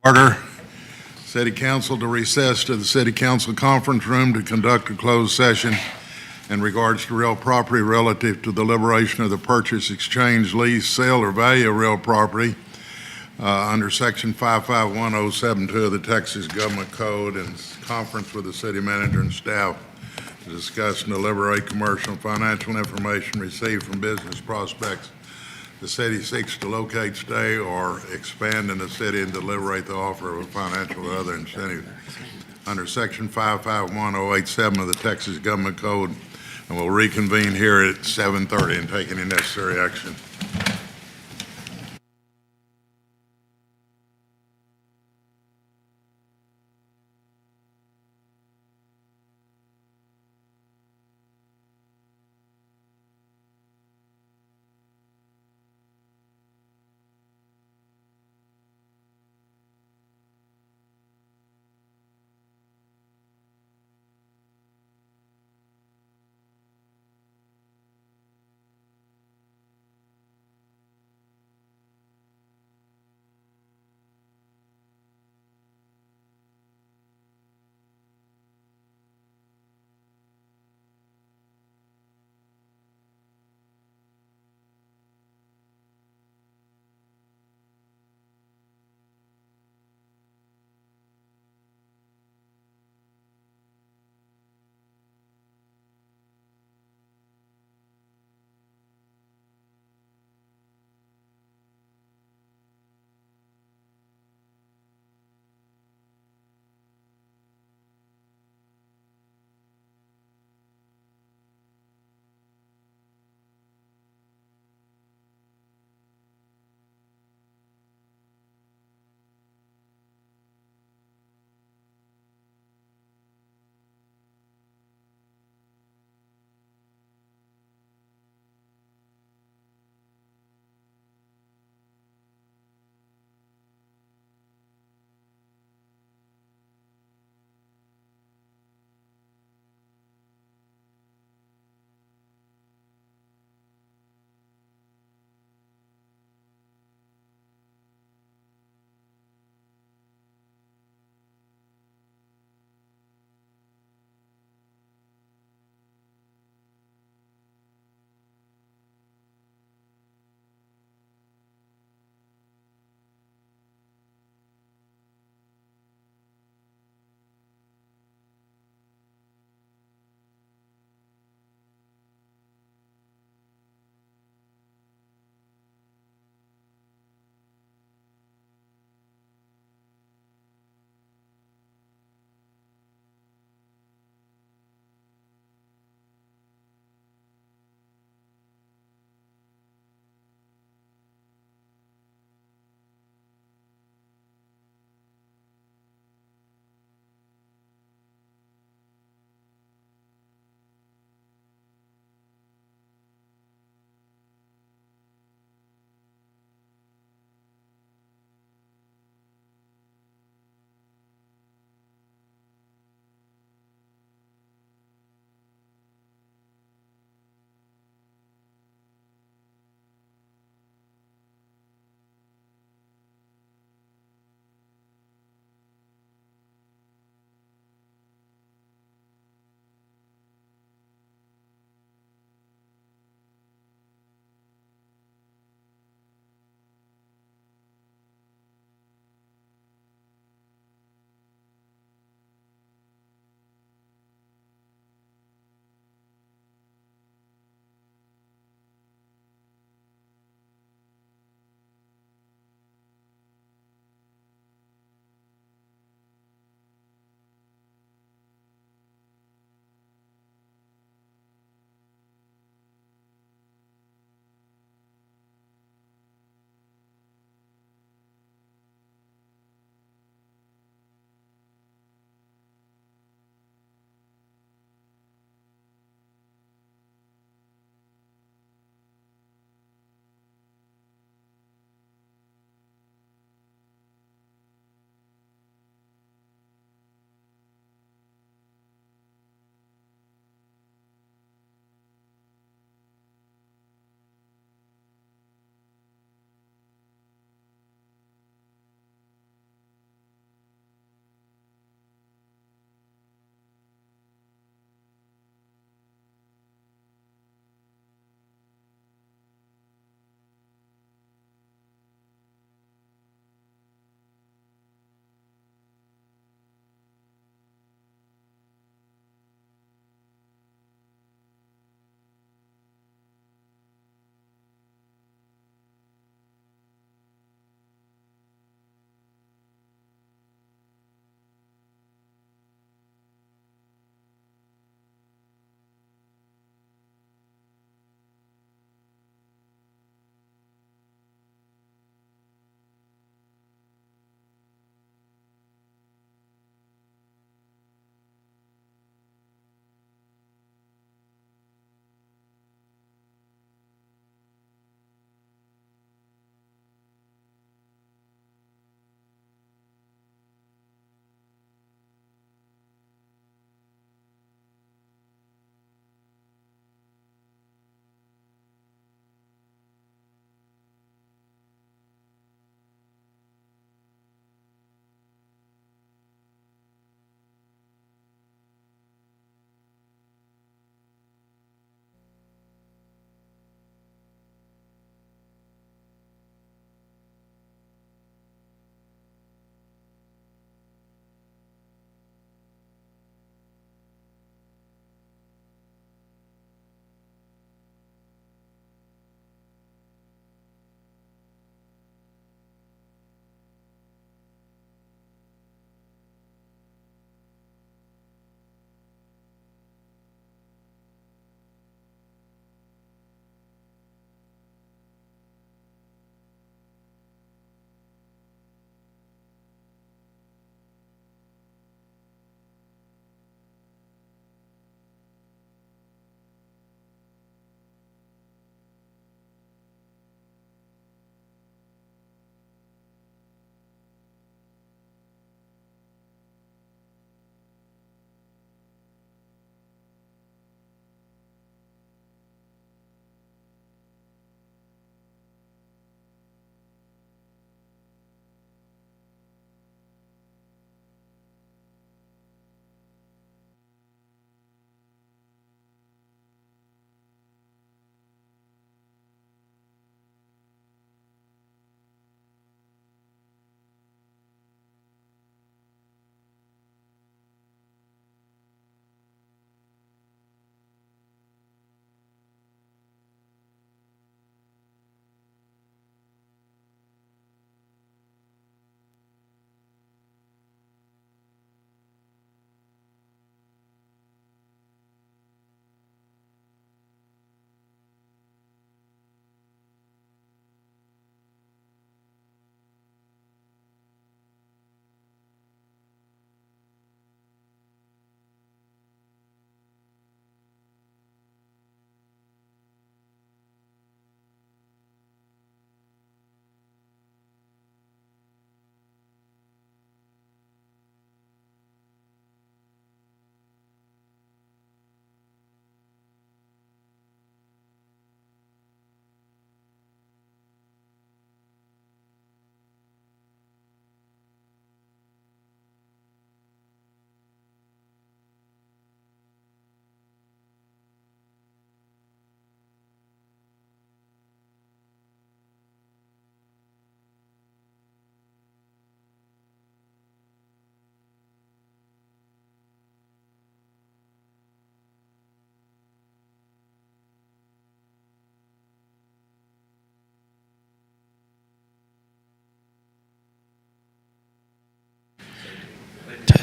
Order. City Council to recess to the City Council Conference Room to conduct a closed session in regards to real property relative to the deliberation of the purchase, exchange, lease, sale, or value of real property under Section 551072 of the Texas Government Code, and conference with the city manager and staff to discuss and deliberate commercial and financial information received from business prospects the city seeks to locate, stay, or expand in the city and deliberate the offer of a financial or other incentive under Section 551087 of the Texas Government Code, and we'll reconvene here at 7:30 and take any necessary action.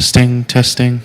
Testing, testing.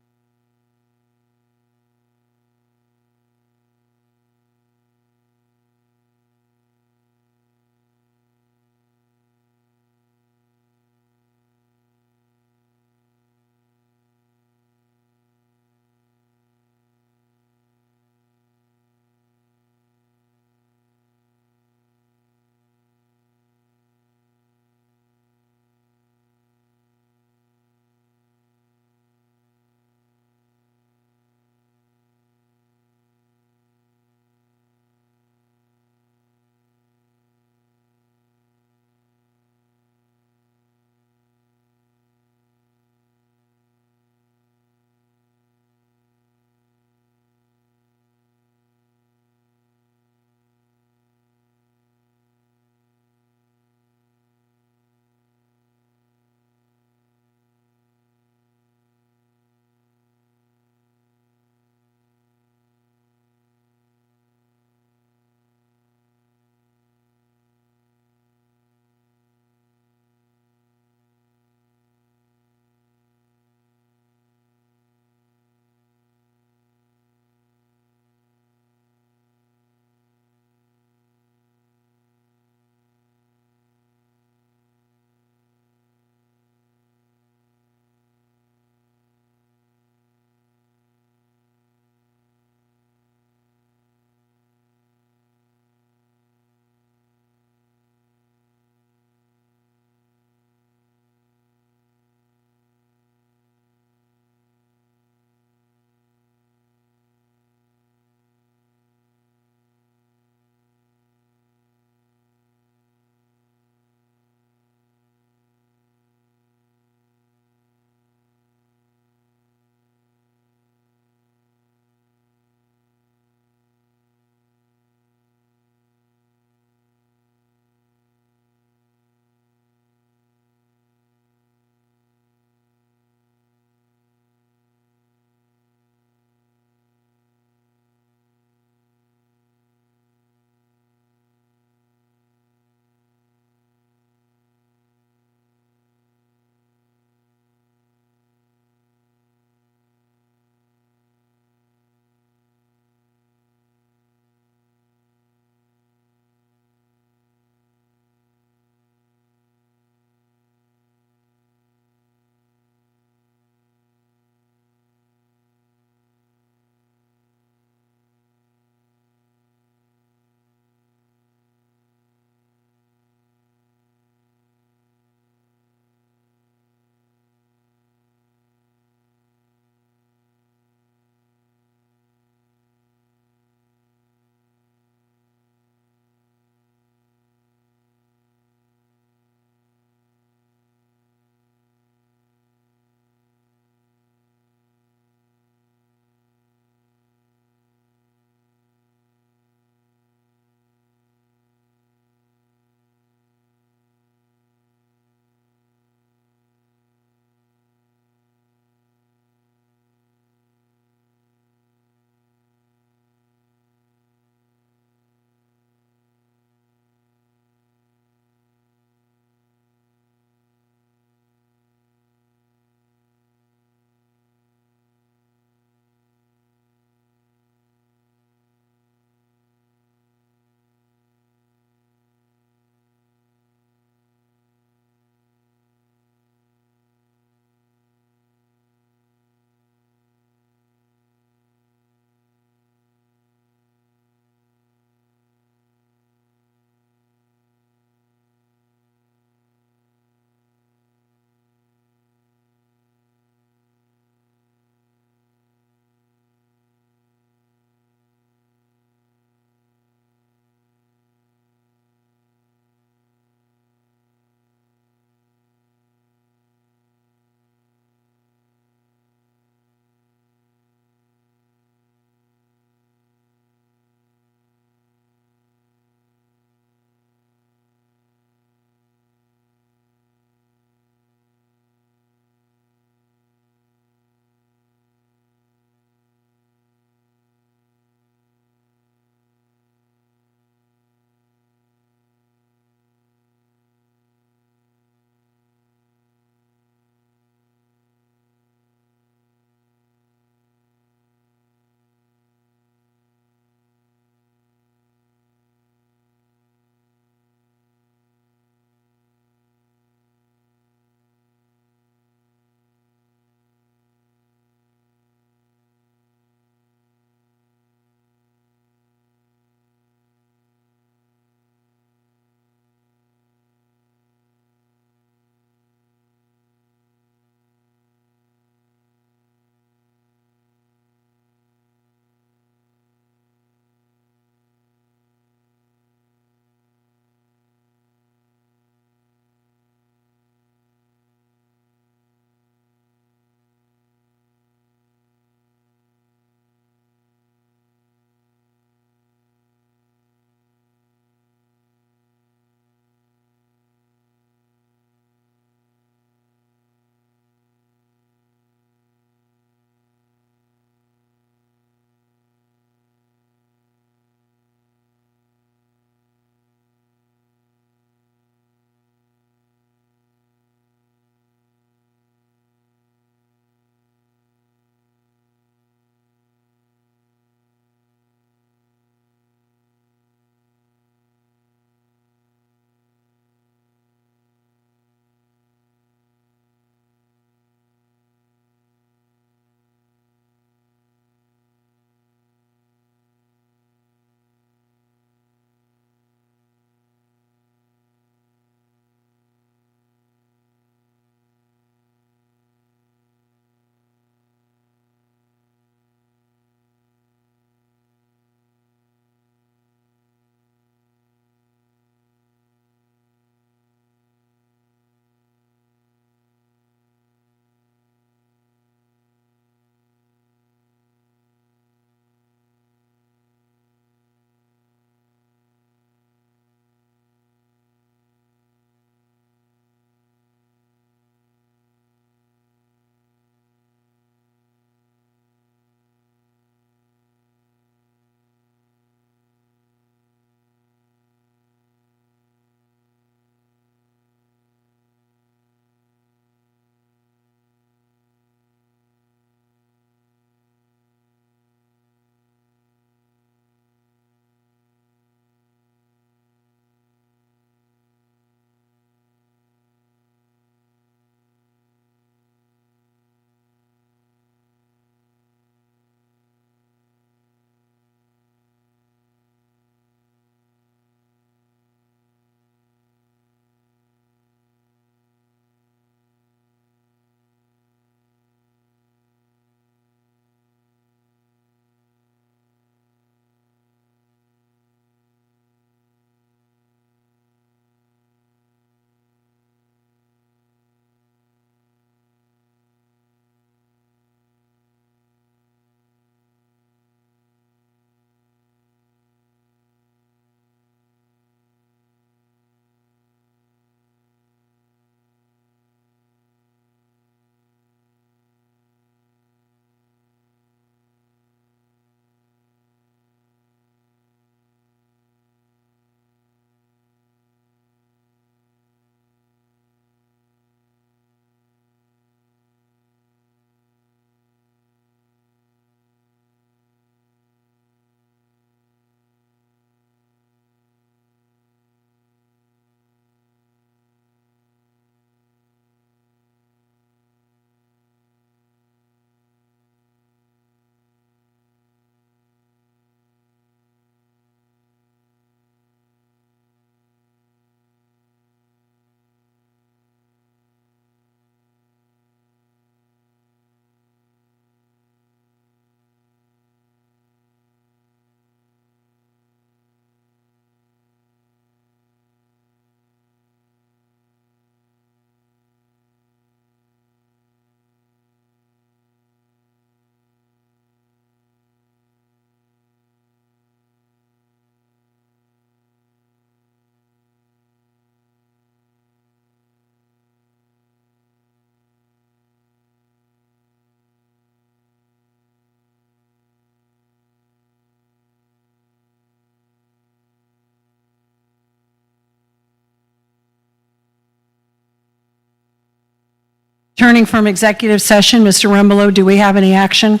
Returning from executive session, Mr. Rumbolo, do we have any action?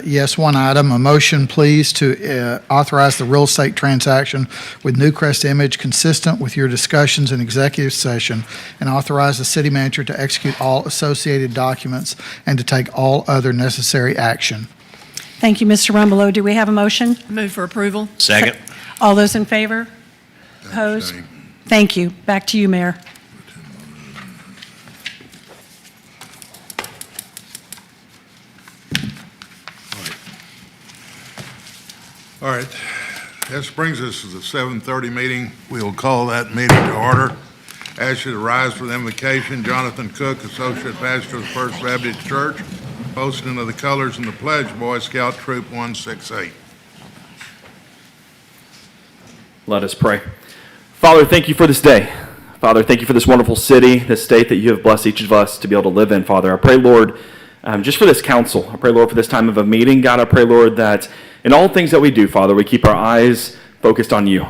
Yes, one item, a motion, please, to authorize the real estate transaction with Newcrest Image consistent with your discussions in executive session, and authorize the city manager to execute all associated documents and to take all other necessary action. Thank you, Mr. Rumbolo. Do we have a motion? Move for approval. Second. All those in favor? Opposed? Abstain. Thank you. Back to you, Mayor. All right, this brings us to the 7:30 meeting. We'll call that meeting to order. Ask you to rise for the invocation. Jonathan Cook, Associate Pastor of the First Baptist Church, posting of the colors in the pledge, Boy Scout Troop 168. Let us pray. Father, thank you for this day. Father, thank you for this wonderful city, this state that you have blessed each of us to be able to live in. Father, I pray, Lord, just for this council. I pray, Lord, for this time of a meeting. God, I pray, Lord, that in all things that we do, Father, we keep our eyes focused on you.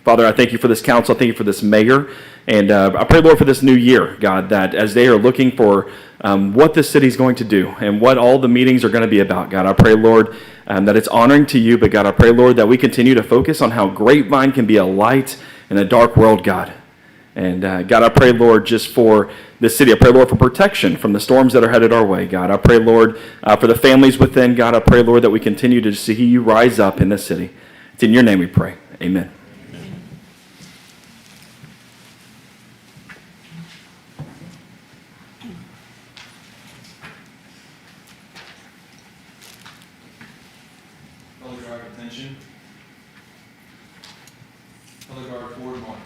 Father, I thank you for this council. I thank you for this mayor. And I pray, Lord, for this new year, God, that as they are looking for what this city is going to do and what all the meetings are going to be about, God, I pray, Lord, that it's honoring to you. But, God, I pray, Lord, that we continue to focus on how Grapevine can be a light in a dark world, God. And, God, I pray, Lord, just for this city. I pray, Lord, for protection from the storms that are headed our way, God. I pray, Lord, for the families within, God. I pray, Lord, that we continue to see you rise up in this city. It's in your name we pray. Amen. Color guard attention. Color guard forward march.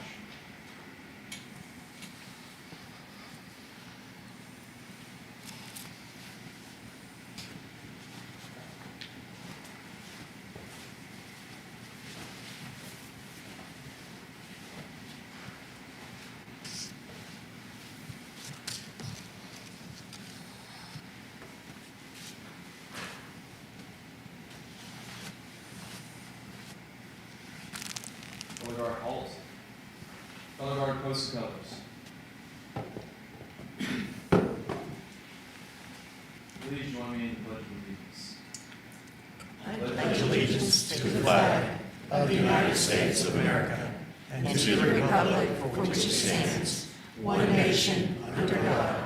Color guard halt. Color guard post colors. Please join me in the pledge of allegiance. Pledge allegiance to the flag of the United States of America and to the republic for which it stands, one nation, under God,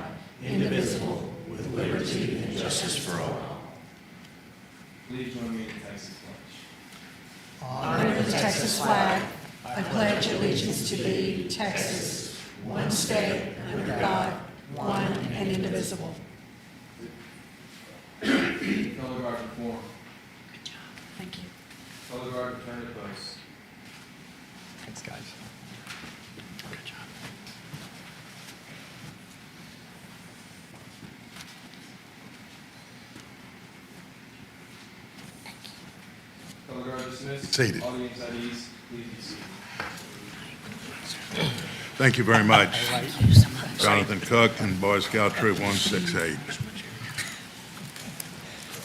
indivisible, with liberty and justice for all. Please join me in the Texas pledge. Honor the Texas flag. I pledge allegiance to thee, Texas, one state, under God, one and indivisible. Color guard reform. Thank you. Color guard return to post. Thanks, guys. Good job. Color guard dismissed. Seated. Audience at ease. Please be seated. Thank you very much, Jonathan Cook and Boy Scout Troop 168.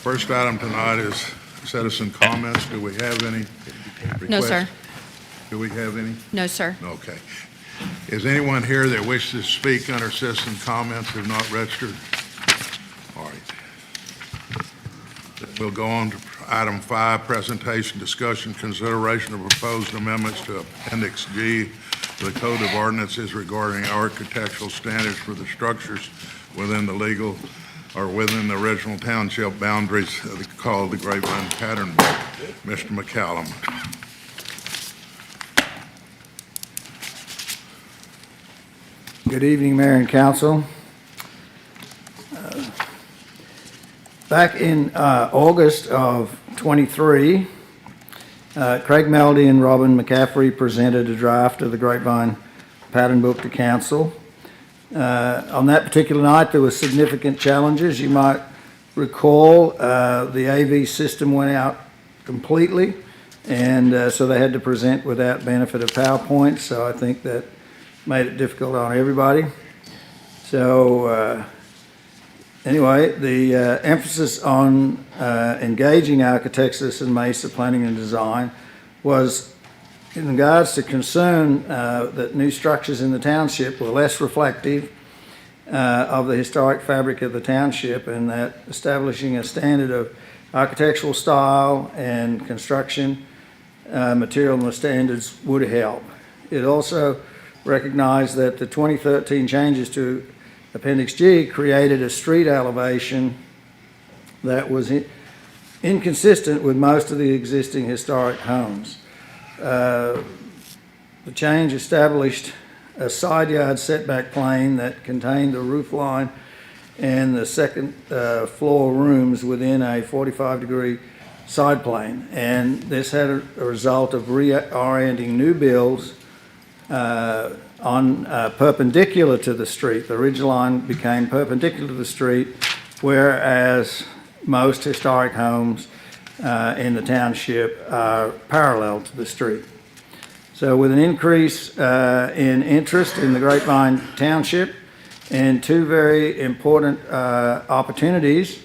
First item tonight is citizen comments. Do we have any requests? No, sir. Do we have any? No, sir. Okay. Is anyone here that wishes to speak under citizen comments who have not registered? All right. We'll go on to item 5, presentation, discussion, consideration of proposed amendments to Appendix G to the Code of Ordinances regarding architectural standards for the structures within the legal or within the original township boundaries called the Grapevine Pattern Book. Mr. McCallum. Good evening, Mayor and Council. Back in August of '23, Craig Melody and Robin McCaffrey presented a draft of the Grapevine Pattern Book to Council. On that particular night, there were significant challenges. You might recall the AV system went out completely, and so they had to present without benefit of PowerPoint, so I think that made it difficult on everybody. So anyway, the emphasis on engaging architects in Mesa Planning and Design was in regards to concern that new structures in the township were less reflective of the historic fabric of the township, and that establishing a standard of architectural style and construction material standards would help. It also recognized that the 2013 changes to Appendix G created a street elevation that was inconsistent with most of the existing historic homes. The change established a side yard setback plane that contained the roof line and the second floor rooms within a 45-degree side plane. And this had a result of reorienting new builds on perpendicular to the street. The ridge line became perpendicular to the street, whereas most historic homes in the township are parallel to the street. So with an increase in interest in the Grapevine Township and two very important opportunities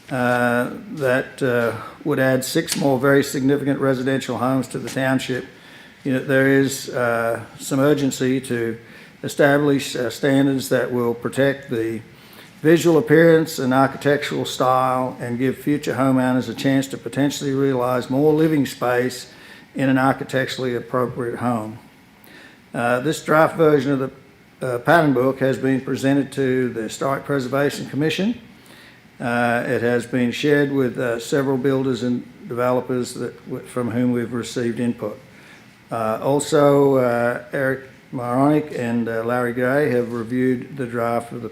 that would add 6 more very significant residential homes to the township, there is some urgency to establish standards that will protect the visual appearance and architectural style and give future homeowners a chance to potentially realize more living space in an architecturally appropriate home. This draft version of the pattern book has been presented to the Historic Preservation Commission. It has been shared with several builders and developers from whom we've received input. Also, Eric Moronic and Larry Gray have reviewed the draft of the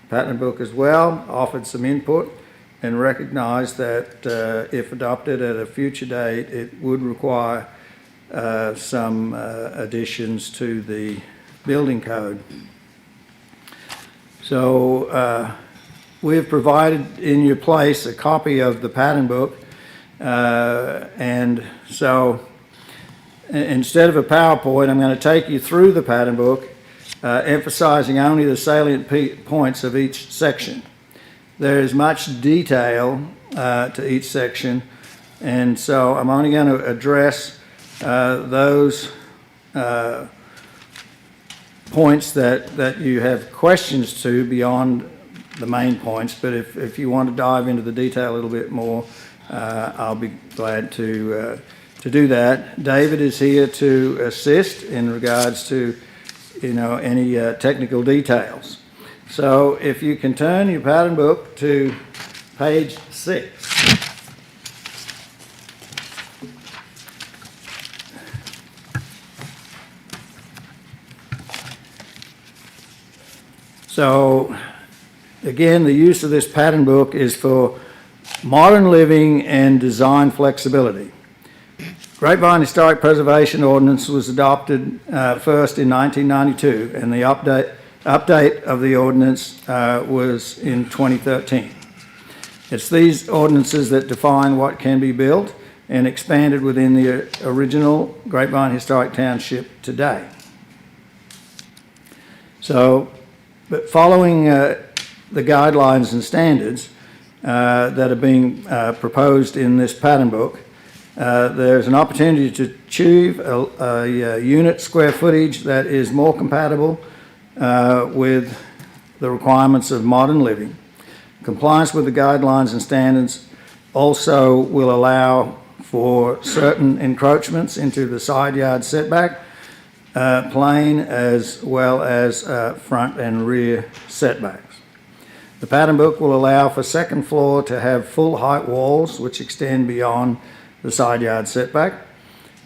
pattern book as well, offered some input, and recognized that if adopted at a future date, it would require some additions to the building code. So we have provided in your place a copy of the pattern book, and so instead of a PowerPoint, I'm going to take you through the pattern book, emphasizing only the salient points of each section. There is much detail to each section, and so I'm only going to address those points that you have questions to beyond the main points, but if you want to dive into the detail a little bit more, I'll be glad to do that. David is here to assist in regards to any technical details. So if you can turn your pattern book to page 6. So again, the use of this pattern book is for modern living and design flexibility. Grapevine Historic Preservation Ordinance was adopted first in 1992, and the update of the ordinance was in 2013. It's these ordinances that define what can be built and expanded within the original Grapevine Historic Township today. So, but following the guidelines and standards that are being proposed in this pattern book, there's an opportunity to achieve a unit square footage that is more compatible with the requirements of modern living. Compliance with the guidelines and standards also will allow for certain encroachments into the side yard setback plane, as well as front and rear setbacks. The pattern book will allow for second floor to have full height walls which extend beyond the side yard setback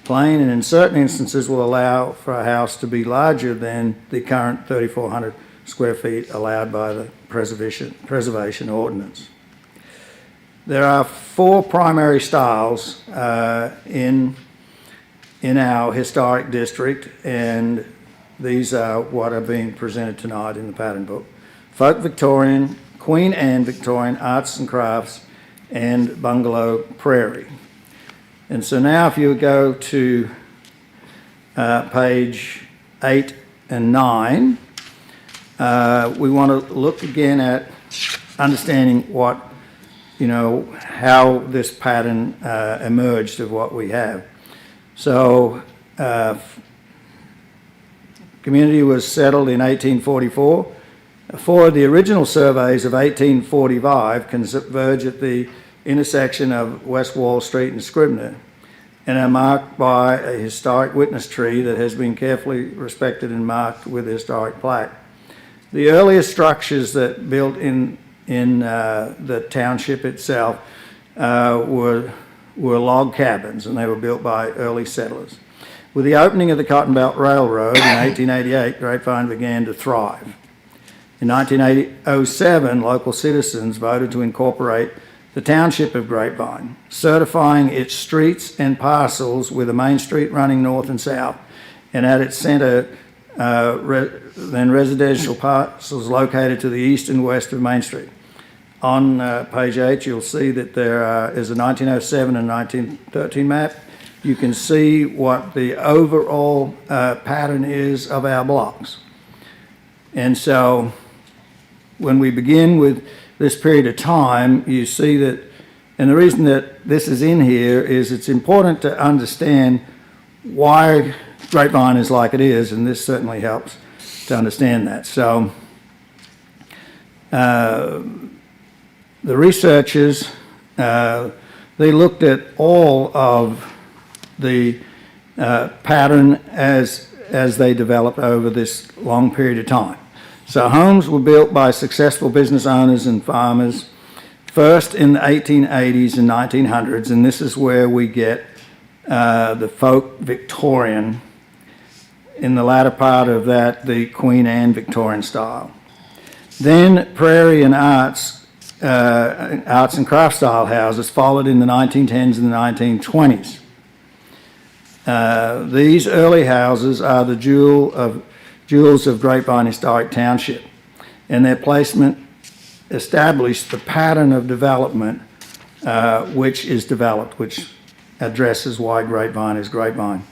plane, and in certain instances will allow for a house to be larger than the current 3,400 square feet allowed by the preservation ordinance. There are 4 primary styles in our historic district, and these are what are being presented tonight in the pattern book: Folk Victorian, Queen Anne Victorian, Arts and Crafts, and Bungalow Prairie. And so now if you would go to page 8 and 9, we want to look again at understanding what, how this pattern emerged of what we have. So community was settled in 1844. Four of the original surveys of 1845 converge at the intersection of West Wall Street and Scribner, and are marked by a historic witness tree that has been carefully respected and marked with a historic plaque. The earliest structures that built in the township itself were log cabins, and they were built by early settlers. With the opening of the Cotton Belt Railroad in 1888, Grapevine began to thrive. In 1907, local citizens voted to incorporate the township of Grapevine, certifying its streets and parcels with a main street running north and south, and at its center, then residential parcels located to the east and west of Main Street. On page 8, you'll see that there is a 1907 and 1913 map. You can see what the overall pattern is of our blocks. And so when we begin with this period of time, you see that, and the reason that this is in here is it's important to understand why Grapevine is like it is, and this certainly helps to understand that. So the researchers, they looked at all of the pattern as they developed over this long period of time. So homes were built by successful business owners and farmers first in the 1880s and 1900s, and this is where we get the folk Victorian. In the latter part of that, the Queen Anne Victorian style. Then prairie and arts and craft style houses followed in the 1910s and the 1920s. These early houses are the jewels of Grapevine Historic Township, and their placement established the pattern of development which addresses why Grapevine is Grapevine.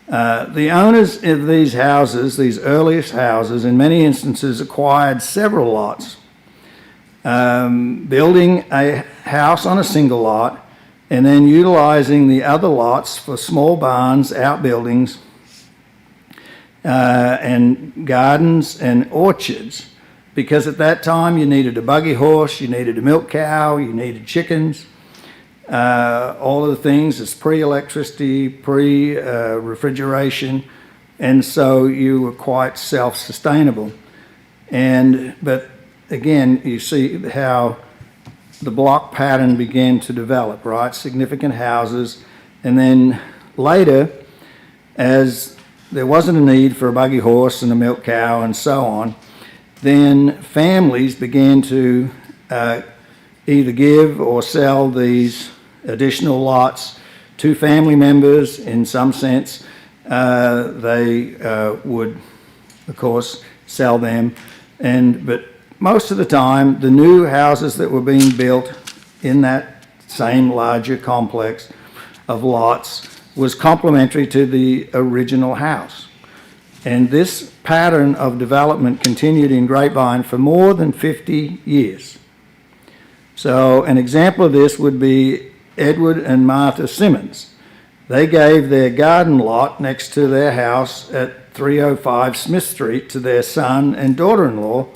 The owners of these houses, these earliest houses, in many instances acquired several lots, building a house on a single lot and then utilizing the other lots for small barns, outbuildings, and gardens and orchards, because at that time you needed a buggy horse, you needed a milk cow, you needed chickens. All of the things is pre-electricity, pre-refrigeration, and so you were quite self-sustainable. But again, you see how the block pattern began to develop, right? Significant houses, and then later, as there wasn't a need for a buggy horse and a milk cow and so on, then families began to either give or sell these additional lots to family members. In some sense, they would, of course, sell them. But most of the time, the new houses that were being built in that same larger complex of lots was complementary to the original house. And this pattern of development continued in Grapevine for more than 50 years. So an example of this would be Edward and Martha Simmons. They gave their garden lot next to their house at 305 Smith Street to their son and daughter-in-law,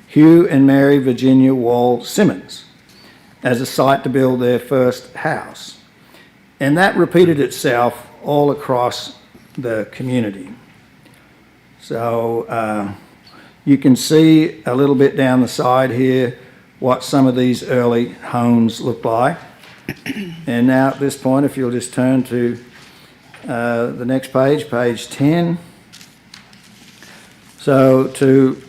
Hugh and Mary Virginia Wall Simmons, as a site to build their first house. And that repeated itself all across the community. So you can see a little bit down the side here what some of these early homes looked like. And now at this point, if you'll just turn to the next page, page 10. So to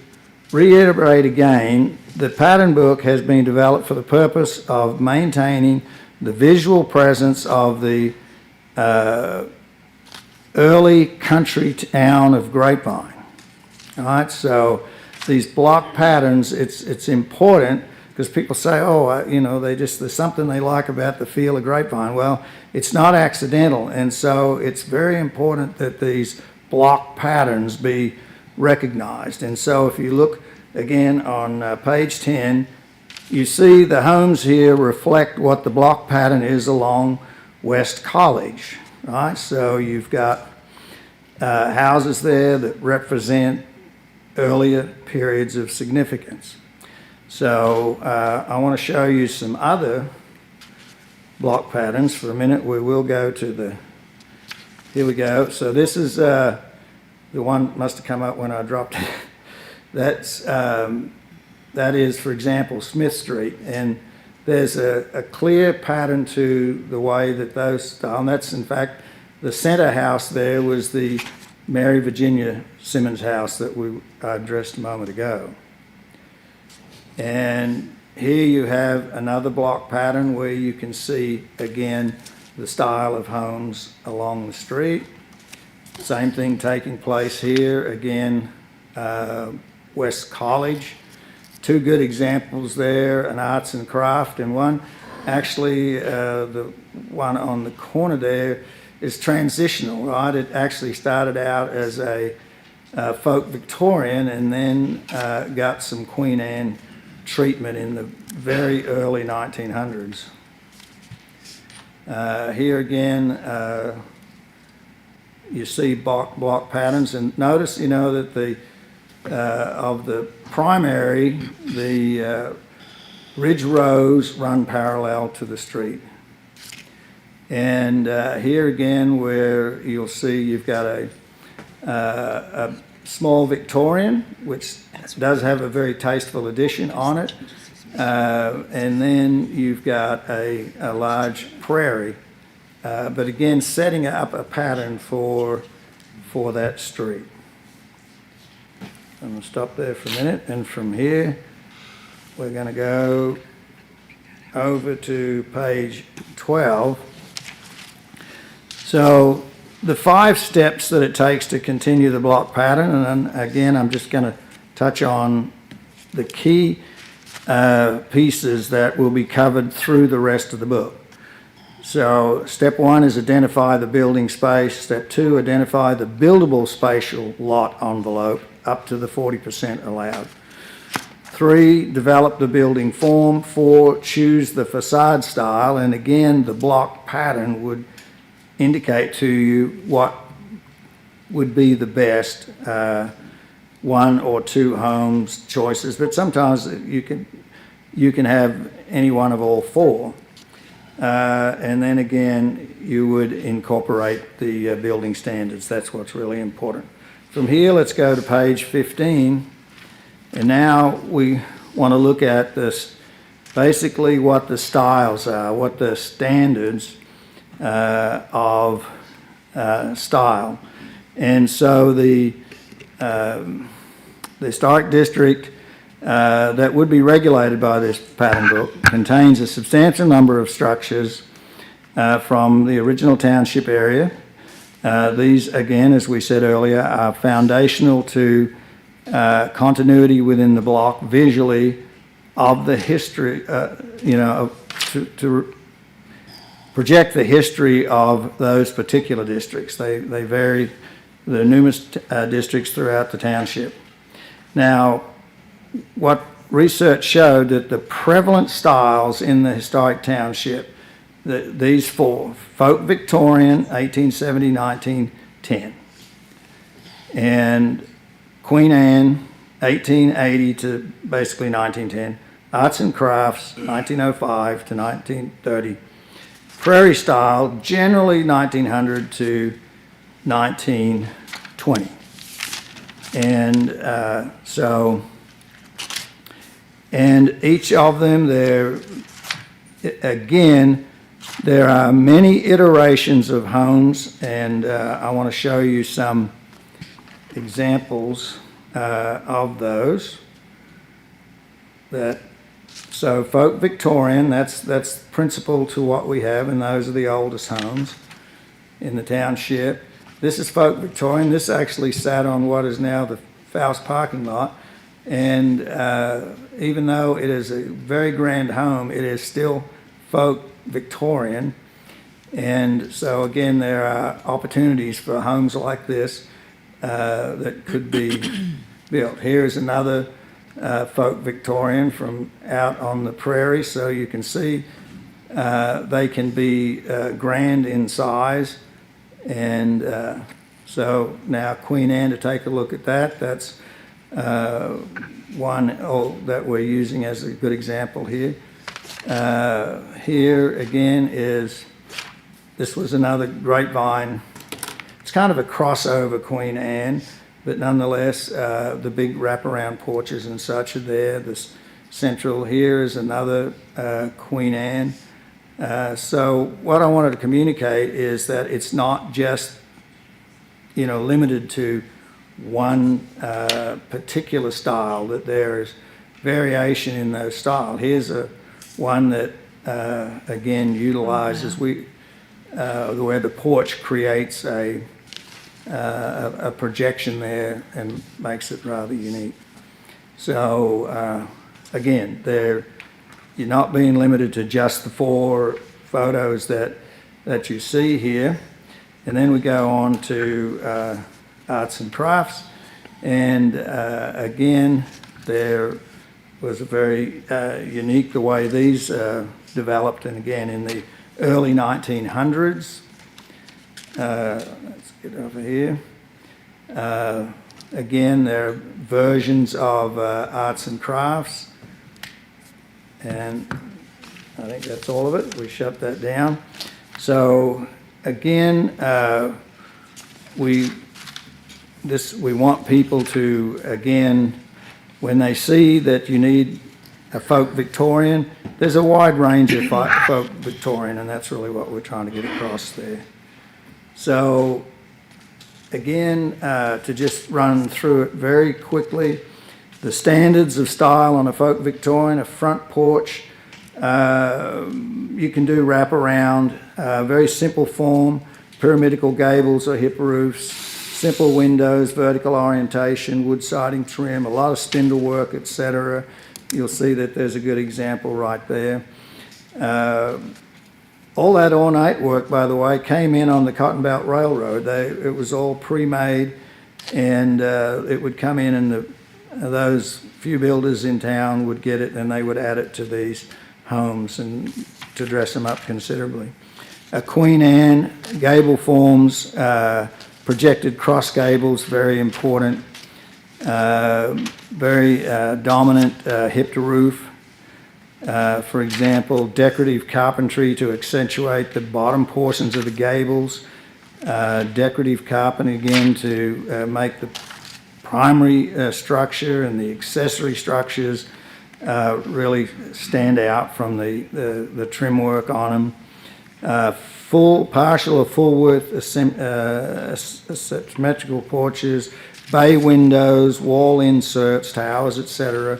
reiterate again, the pattern book has been developed for the purpose of maintaining the visual presence of the early country town of Grapevine. All right, so these block patterns, it's important because people say, there's something they like about the feel of Grapevine. Well, it's not accidental, and so it's very important that these block patterns be recognized. And so if you look again on page 10, you see the homes here reflect what the block pattern is along West College, right? So you've got houses there that represent earlier periods of significance. So I want to show you some other block patterns for a minute. We will go to the, here we go. So this is the one must have come up when I dropped it. That is, for example, Smith Street, and there's a clear pattern to the way that those style, and that's in fact the center house there was the Mary Virginia Simmons house that we addressed a moment ago. And here you have another block pattern where you can see again the style of homes along the street. Same thing taking place here again. West College, two good examples there, an arts and craft, and one actually the one on the corner there is transitional, right? It actually started out as a folk Victorian and then got some Queen Anne treatment in the very early 1900s. Here again, you see block patterns, and notice, you know, that the of the primary, the ridge rows run parallel to the street. And here again, where you'll see you've got a small Victorian, which does have a very tasteful addition on it. And then you've got a large prairie. But again, setting up a pattern for that street. I'm going to stop there for a minute, and from here we're going to go over to page 12. So the 5 steps that it takes to continue the block pattern, and then again I'm just going to touch on the key pieces that will be covered through the rest of the book. So step 1 is identify the building space. Step 2, identify the buildable spatial lot envelope up to the 40% allowed. 3, develop the building form. 4, choose the facade style, and again the block pattern would indicate to you what would be the best 1 or 2 homes choices, but sometimes you can have any one of all 4. And then again, you would incorporate the building standards. That's what's really important. From here, let's go to page 15. And now we want to look at this, basically what the styles are, what the standards of style. And so the historic district that would be regulated by this pattern book contains a substantial number of structures from the original township area. These, again, as we said earlier, are foundational to continuity within the block visually of the history, to project the history of those particular districts. They vary, the numerous districts throughout the township. Now, what research showed that the prevalent styles in the historic township, these 4, folk Victorian, 1870, 1910, and Queen Anne, 1880 to basically 1910, arts and crafts, 1905 to 1930, prairie style, generally 1900 to 1920. And and each of them, there are many iterations of homes, and I want to show you some examples of those. So folk Victorian, that's principal to what we have, and those are the oldest homes in the township. This is folk Victorian. This actually sat on what is now the Faust parking lot, and even though it is a very grand home, it is still folk Victorian. And so again, there are opportunities for homes like this that could be built. Here's another folk Victorian from out on the prairie, so you can see they can be grand in size. And so now Queen Anne, to take a look at that, that's one that we're using as a good example here. Here again this was another Grapevine. It's kind of a crossover Queen Anne, but nonetheless, the big wraparound porches and such are there. This central here is another Queen Anne. So what I wanted to communicate is that it's not just, limited to one particular style, that there is variation in those styles. Here's one that, again, utilizes where the porch creates a projection there and makes it rather unique. So again, you're not being limited to just the 4 photos that you see here. And then we go on to arts and crafts. And again, there was a very unique the way these developed, and again in the early 1900s. Let's get over here. Again, there are versions of arts and crafts, and I think that's all of it. We shut that down. So again, we want people to, again, when they see that you need a folk Victorian, there's a wide range of folk Victorian, and that's really what we're trying to get across there. So again, to just run through it very quickly, the standards of style on a folk Victorian: a front porch, you can do wraparound, very simple form, pyramidical gables or hip roofs, simple windows, vertical orientation, wood siding trim, a lot of spindle work, etc. You'll see that there's a good example right there. All that ornate work, by the way, came in on the Cotton Belt Railroad. It was all pre-made, and it would come in, and those few builders in town would get it, and they would add it to these homes and to dress them up considerably. A Queen Anne, gable forms, projected cross gables, very important. Very dominant hip to roof. For example, decorative carpentry to accentuate the bottom portions of the gables. Decorative carpentry again to make the primary structure and the accessory structures really stand out from the trim work on them. Partial or full width symmetrical porches, bay windows, wall inserts, towers, etc.,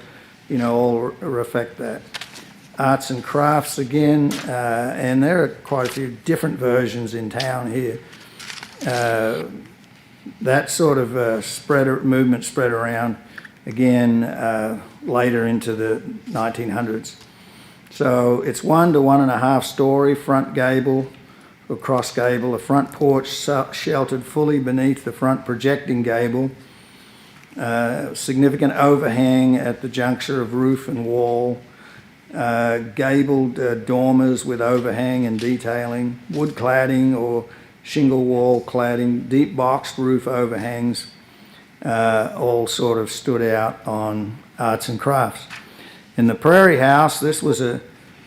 all reflect that. Arts and crafts again, and there are quite a few different versions in town here. That sort of movement spread around again later into the 1900s. So it's 1 to 1.5 story front gable or cross gable, a front porch sheltered fully beneath the front projecting gable, significant overhang at the juncture of roof and wall, gabled dormers with overhang and detailing, wood cladding or shingle wall cladding, deep boxed roof overhangs, all sort of stood out on arts and crafts. In the Prairie House, this was a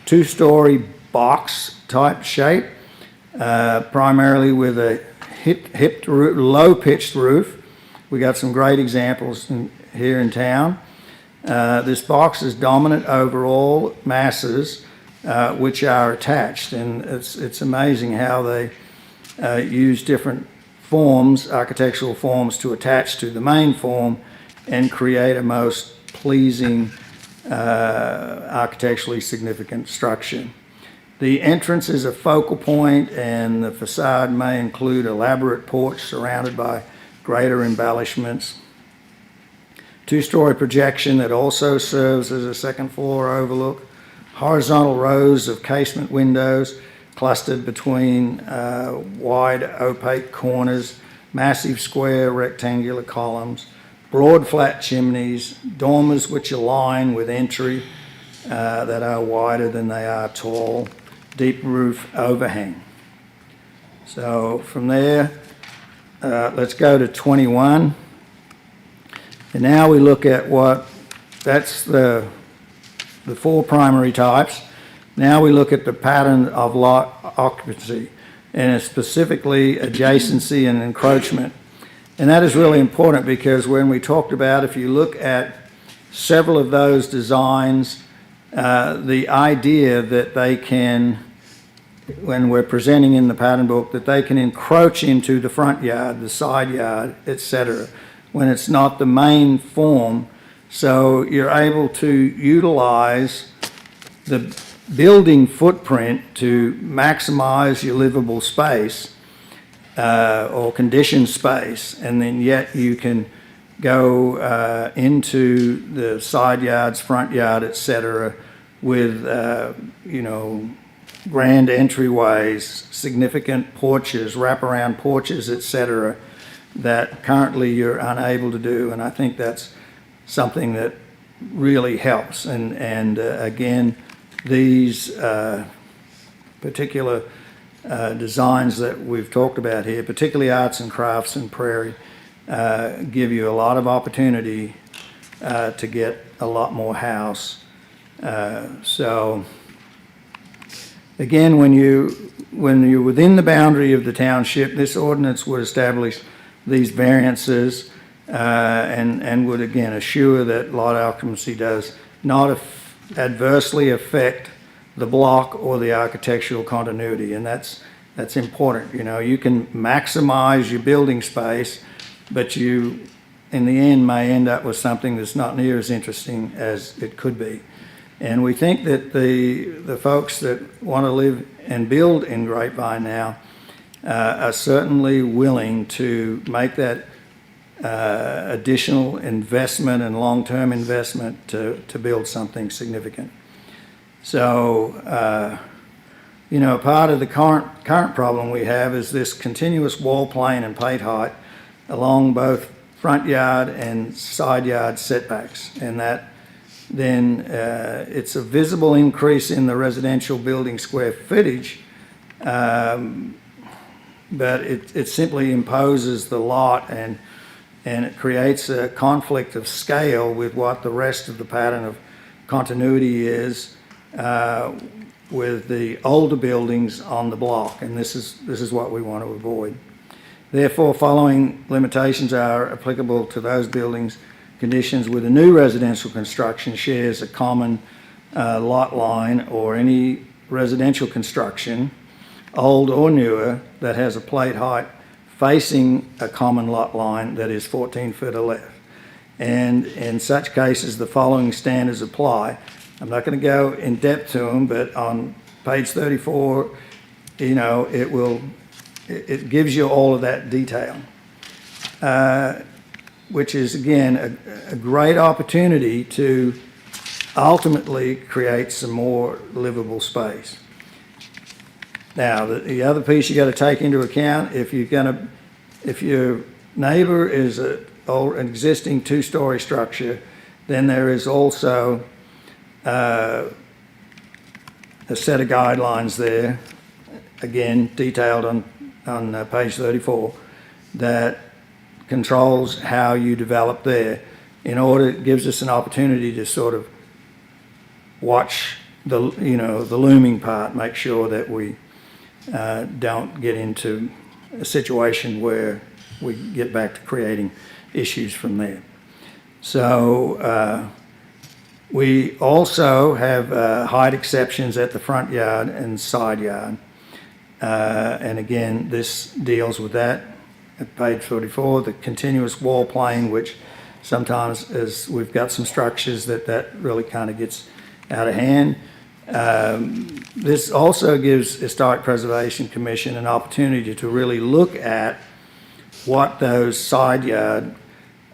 2-story box type shape, primarily with a low-pitched roof. We got some great examples here in town. This box is dominant over all masses, which are attached, and it's amazing how they use different forms, architectural forms, to attach to the main form and create a most pleasing, architecturally significant structure. The entrance is a focal point, and the facade may include elaborate porch surrounded by greater embellishments. 2-story projection that also serves as a second floor overlook. Horizontal rows of casement windows clustered between wide opaque corners, massive square rectangular columns, broad flat chimneys, dormers which align with entry that are wider than they are tall, deep roof overhang. So from there, let's go to 21. And now we look at that's the four primary types. Now we look at the pattern of lot occupancy, and it's specifically adjacency and encroachment. And that is really important because when we talked about, if you look at several of those designs, the idea that they can, when we're presenting in the pattern book, that they can encroach into the front yard, the side yard, etc., when it's not the main form. So you're able to utilize the building footprint to maximize your livable space or conditioned space, and then yet you can go into the side yards, front yard, etc., with grand entryways, significant porches, wraparound porches, etc., that currently you're unable to do. And I think that's something that really helps. And again, these particular designs that we've talked about here, particularly arts and crafts and prairie, give you a lot of opportunity to get a lot more house. So again, when you're within the boundary of the township, this ordinance would establish these variances and would again assure that lot occupancy does not adversely affect the block or the architectural continuity, and that's important. You can maximize your building space, but you, in the end, may end up with something that's not near as interesting as it could be. And we think that the folks that want to live and build in Grapevine now are certainly willing to make that additional investment and long-term investment to build something significant. So, part of the current problem we have is this continuous wall plane and plate height along both front yard and side yard setbacks, and that then it's a visible increase in the residential building square footage, but it simply imposes the lot and it creates a conflict of scale with what the rest of the pattern of continuity is with the older buildings on the block, and this is what we want to avoid. Therefore, following limitations are applicable to those buildings conditions with a new residential construction shares a common lot line, or any residential construction, old or newer, that has a plate height facing a common lot line that is 14 feet or less. And in such cases, the following standards apply. I'm not going to go in depth to them, but on page 34, it gives you all of that detail, which is, again, a great opportunity to ultimately create some more livable space. Now, the other piece you got to take into account, if your neighbor is an existing two-story structure, then there is also a set of guidelines there, again detailed on page 34, that controls how you develop there. It gives us an opportunity to sort of watch the looming part, make sure that we don't get into a situation where we get back to creating issues from there. So we also have height exceptions at the front yard and side yard. And again, this deals with that at page 44, the continuous wall plane, which sometimes, as we've got some structures that really kind of gets out of hand. This also gives Historic Preservation Commission an opportunity to really look at what those side yard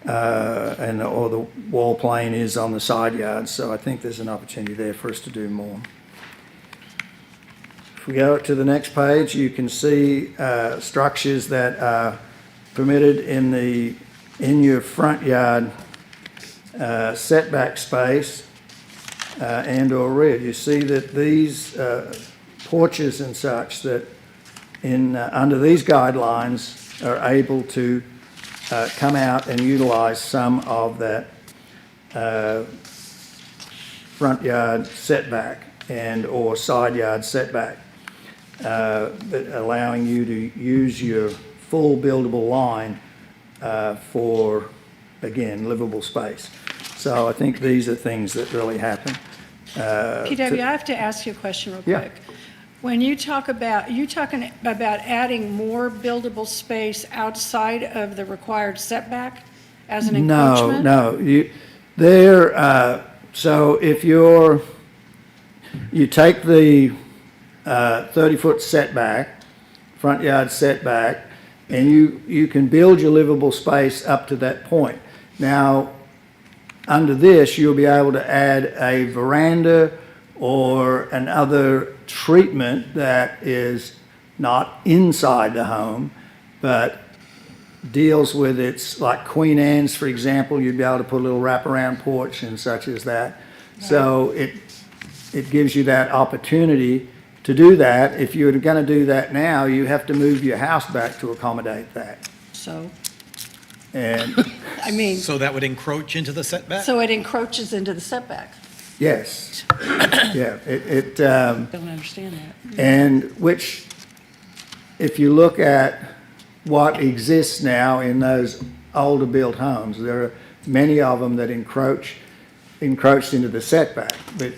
or the wall plane is on the side yard. So I think there's an opportunity there for us to do more. If we go to the next page, you can see structures that are permitted in your front yard setback space and or rear. You see that these porches and such that under these guidelines are able to come out and utilize some of that front yard setback or side yard setback, but allowing you to use your full buildable line for, again, livable space. So I think these are things that really happen. PW, I have to ask you a question real Yeah. quick. When you talk about, you talking about adding more buildable space outside of the required setback as an encroachment? So if you take the 30-foot setback, front yard setback, and you can build your livable space up to that point. Now, under this, you'll be able to add a veranda or another treatment that is not inside the home, but deals with its, like Queen Anne's, for example, you'd be able to put a little wraparound porch and such as that. So it gives you that opportunity to do that. If you're going to do that now, you have to move your house back to accommodate that. So, And I mean, So that would encroach into the setback? so it encroaches into the setback. yes, yeah, Don't understand that. and which, if you look at what exists now in those older built homes, there are many of them that encroached into the setback, but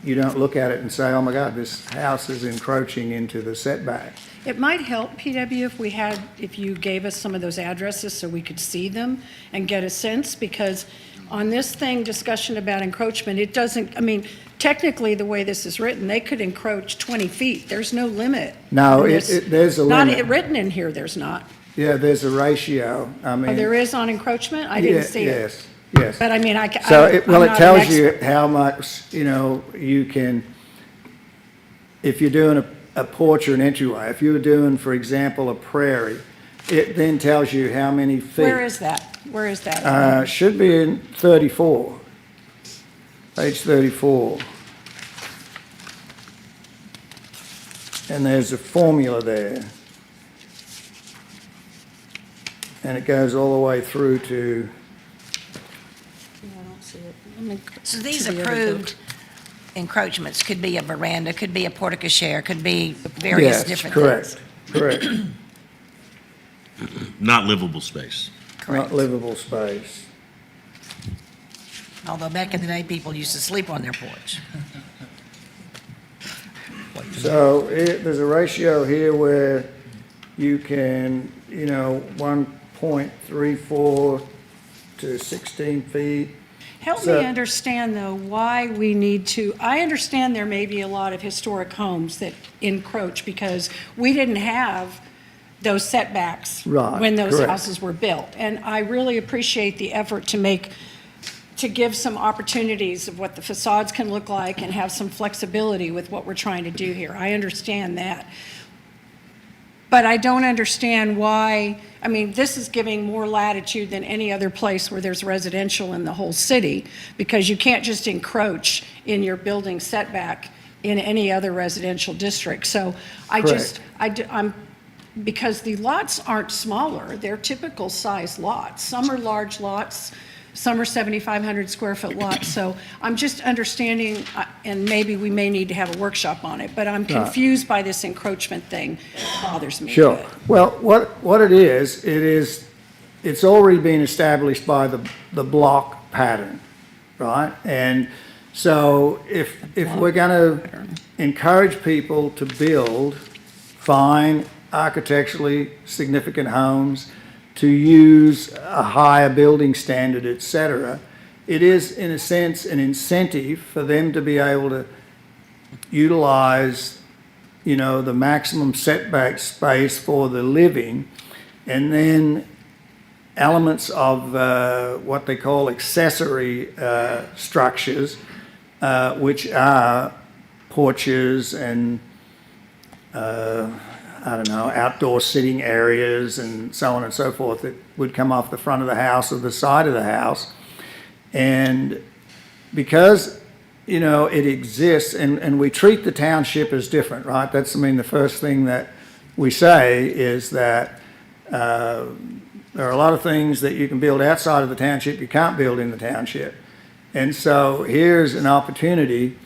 you don't look at it and say, oh my God, this house is encroaching into the setback. It might help, PW, if you gave us some of those addresses so we could see them and get a sense, because on this thing, discussion about encroachment, it doesn't, I mean, technically, the way this is written, they could encroach 20 feet. There's no limit. No, on this. there's a Not limit. written in here, there's not. Yeah, there's a ratio, I mean. Oh, there is on encroachment? I didn't see it. Yes, yes. But I mean, So I'm it not an tells you expert. how much, you can, if you're doing a porch or an entryway, if you were doing, for example, a prairie, it then tells you how many feet. Where is that? Where is that? Should be in 34, page 34. And there's a formula there. And it goes all the way through to, I don't see it. Let me So these to the other approved encroachments could be a veranda, could be a portico share, could be various yes, different correct, things. correct. Not livable space. Not livable space. Although back in the day, people used to sleep on their porch. So there's a ratio here where you can, 1.34 to 16 feet. Help So- me understand, though, why we need to, I understand there may be a lot of historic homes that encroach because we didn't have those setbacks Right, when those correct. houses were built. And I really appreciate the effort to give some opportunities of what the facades can look like and have some flexibility with what we're trying to do here. I understand that. But I don't understand why, I mean, this is giving more latitude than any other place where there's residential in the whole city, because you can't just encroach in your building setback in any other residential district. So because the lots aren't smaller, they're typical size lots. Some are large lots, some are 7,500 square foot lots. So I'm just understanding, and maybe we may need to have a workshop on it, but I'm confused by this encroachment thing. It bothers me. Sure. But- Well, what it is, it's already been established by the block pattern, right? And so if we're going to encourage people to build fine, architecturally significant homes, to use a higher building standard, et cetera, it is, in a sense, an incentive for them to be able to utilize, the maximum setback space for the living, and then elements of what they call accessory structures, which are porches and outdoor sitting areas and so on and so forth that would come off the front of the house or the side of the house. And because, it exists, and we treat the township as different, right? That's, the first thing that we say is that There are a lot of things that you can build outside of the township you can't build in the township. And so here's an opportunity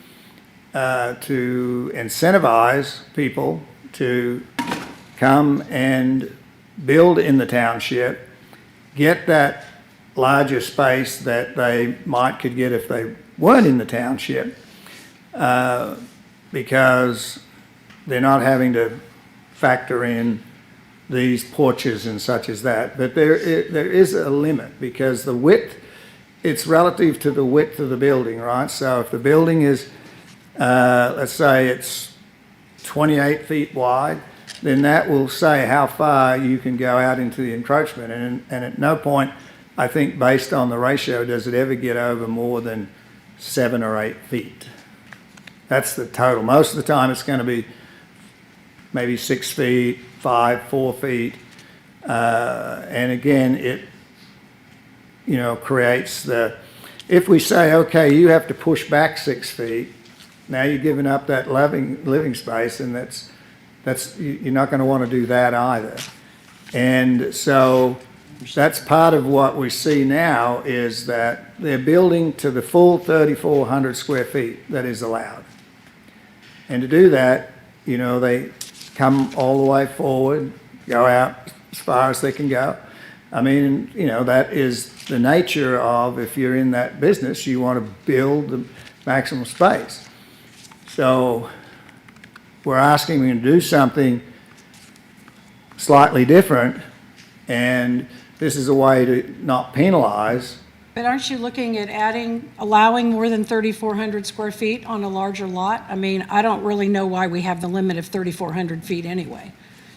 to incentivize people to come and build in the township, get that larger space that they could get if they weren't in the township, because they're not having to factor in these porches and such as that. But there is a limit, because the width, it's relative to the width of the building, right? So if the building is, let's say it's 28 feet wide, then that will say how far you can go out into the encroachment. And at no point, I think, based on the ratio, does it ever get over more than 7 or 8 feet. That's the total. Most of the time, it's going to be maybe 6 feet, 5, 4 feet. And again, it, creates if we say, okay, you have to push back 6 feet, now you're giving up that living space, and you're not going to want to do that either. And so that's part of what we see now, is that they're building to the full 3,400 square feet that is allowed. And to do that, they come all the way forward, go out as far as they can go. I mean, that is the nature of, if you're in that business, you want to build the maximum space. So we're asking them to do something slightly different, and this is a way to not penalize. But aren't you looking at allowing more than 3,400 square feet on a larger lot? I mean, I don't really know why we have the limit of 3,400 feet anyway.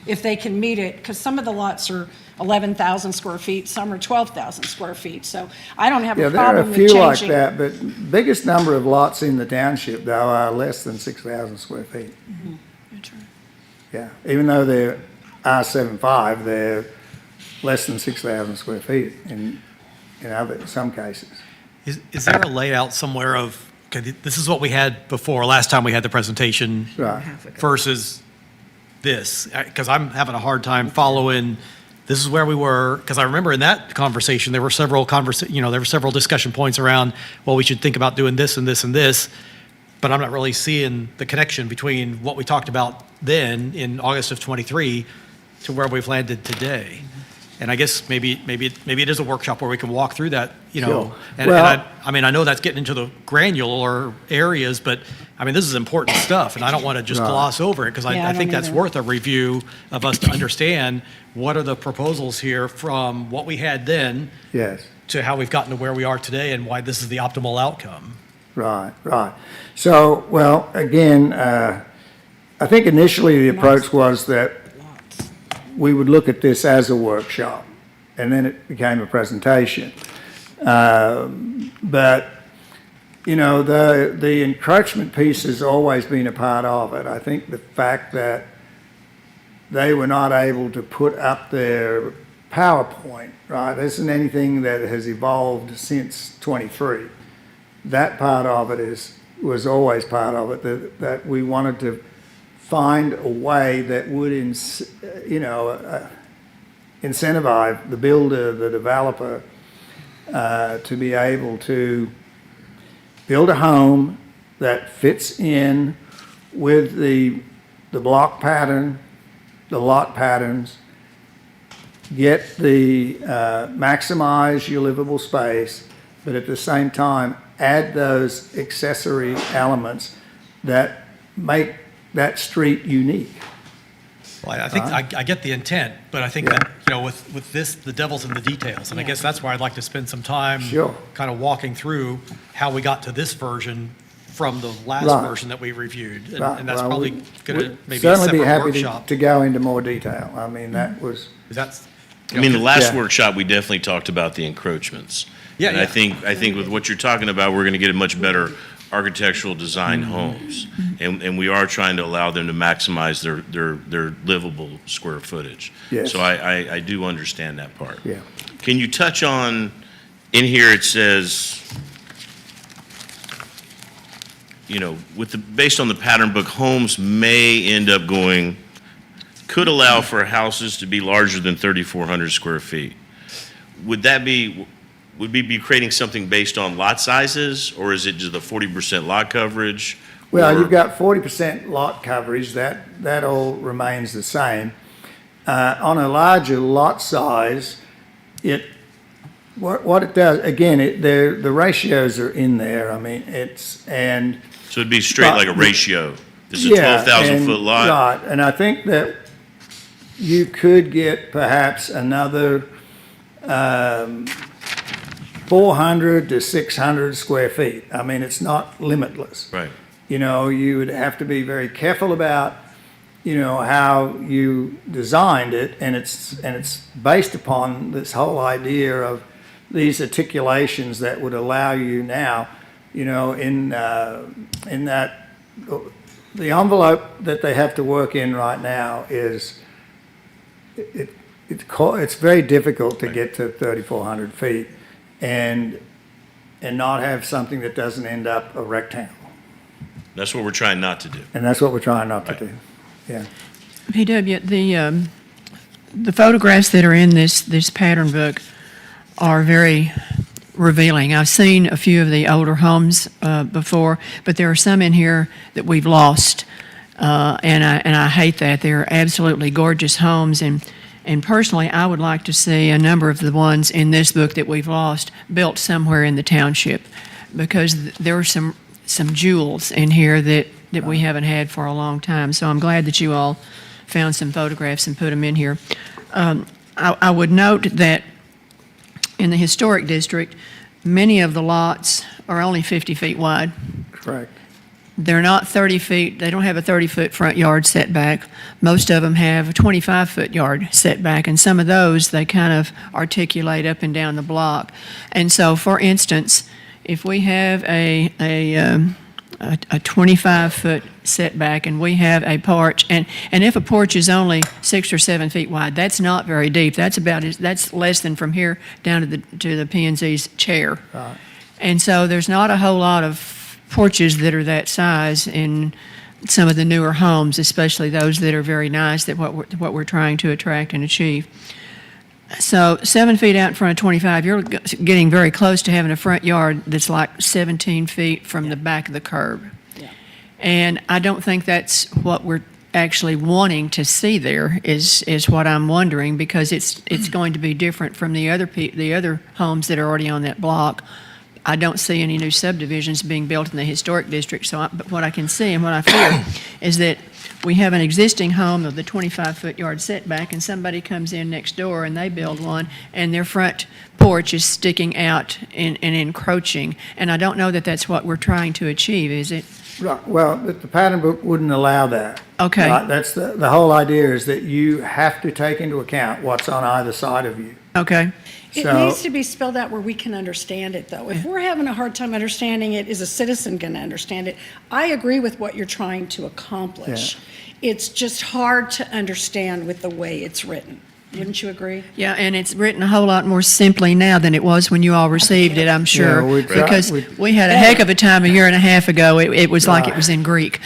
If they can meet it, because some of the lots are 11,000 square feet, some are 12,000 square feet. So I don't have a problem with changing. Yeah, there are a few like that, but biggest number of lots in the township, though, are less than 6,000 square feet. Mm-hmm. That's right. Yeah, even though they're R75, they're less than 6,000 square feet in some cases. Is there a layout somewhere of, okay, this is what we had before, last time we had the presentation Right. versus this? Because I'm having a hard time following, this is where we were, because I remember in that conversation, there were several discussion points around, well, we should think about doing this and this and this, but I'm not really seeing the connection between what we talked about then in August of '23 to where we've landed today. And I guess maybe it is a workshop where we can walk through that, Sure. And Well, I know that's getting into the granular areas, but I mean, this is important stuff, and I don't want to just Right. gloss over it, because Yeah, I I think don't that's either. worth a review of us to understand what are the proposals here from what we had then Yes. to how we've gotten to where we are today, and why this is the optimal outcome. Right. So, well, again, I think initially the approach was that we would look at this as a workshop, and then it became a presentation. But, the encroachment piece has always been a part of it. I think the fact that they were not able to put up their PowerPoint, right? There isn't anything that has evolved since '23. That part of it was always part of it, that we wanted to find a way that would, incentivize the builder, the developer, to be able to build a home that fits in with the block pattern, the lot patterns, get maximize your livable space, but at the same time, add those accessory elements that make that street unique. Well, I think I get the intent, but I think Yeah. that, with this, the devil's in the details. And I guess that's where I'd like to spend some time Sure. kind of walking through how we got to this version from the last Right. version that we reviewed. Right. And that's Well, probably going to we'd maybe a certainly be separate happy workshop. to go into more detail. I mean, that was, Is that, I mean, the last Yeah. workshop, we definitely talked about the encroachments. Yeah, And yeah. I think with what you're talking about, we're going to get a much better architectural design Mm-hmm. homes. And we are trying to allow them to maximize their livable square footage. Yes. So I do understand that part. yeah. Can you touch on, in here it says, based on the pattern book, homes may end up could allow for houses to be larger than 3,400 square feet. would we be creating something based on lot sizes, or is it just the 40% lot coverage? Well, Or- you've got 40% lot coverage, that all remains the same. On a larger lot size, what it does, again, the ratios are in there, I mean, So it'd be straight like a ratio. This is a yeah, 12,000 and- foot lot. Right, and I think that you could get perhaps another 400 to 600 square feet. I mean, it's not limitless. Right. You know, you would have to be very careful about, how you designed it, and it's based upon this whole idea of these articulations that would allow you now, in that, the envelope that they have to work in right now is, it's very difficult to get to 3,400 feet and not have something that doesn't end up a rectangle. That's what we're trying not to do. And that's what we're trying not to do. Yeah. PW, the photographs that are in this pattern book are very revealing. I've seen a few of the older homes before, but there are some in here that we've lost, and I hate that. They're absolutely gorgeous homes, and personally, I would like to see a number of the ones in this book that we've lost built somewhere in the township, because there are some jewels in here that we haven't had for a long time. So I'm glad that you all found some photographs and put them in here. I would note that in the historic district, many of the lots are only 50 feet wide. Correct. They're not 30 feet, they don't have a 30-foot front yard setback. Most of them have a 25-foot yard setback, and some of those, they kind of articulate up and down the block. And so, for instance, if we have a 25-foot setback and we have a porch, and if a porch is only 6 or 7 feet wide, that's not very deep. That's less than from here down to the P&Z's chair. Right. And so there's not a whole lot of porches that are that size in some of the newer homes, especially those that are very nice, that what we're trying to attract and achieve. So 7 feet out in front of 25, you're getting very close to having a front yard that's like 17 feet from the back of the curb. Yeah. And I don't think that's what we're actually wanting to see there, is what I'm wondering, because it's going to be different from the other homes that are already on that block. I don't see any new subdivisions being built in the historic district, but what I can see and what I fear is that we have an existing home of the 25-foot yard setback, and somebody comes in next door and they build one, and their front porch is sticking out and encroaching. And I don't know that that's what we're trying to achieve, is it? Right, well, the pattern book wouldn't allow that. Okay. Right? That's the whole idea, is that you have to take into account what's on either side of you. Okay. It So- needs to be spelled out where we can understand it, though. If we're having a hard time understanding it, is a citizen going to understand it? I agree with what you're trying to accomplish. It's just hard to understand with the way it's written. Wouldn't you agree? Yeah, and it's written a whole lot more simply now than it was when you all received it, I'm sure. we tried- Because we- we had a heck of a time a year and a half ago. It was like it was in Greek.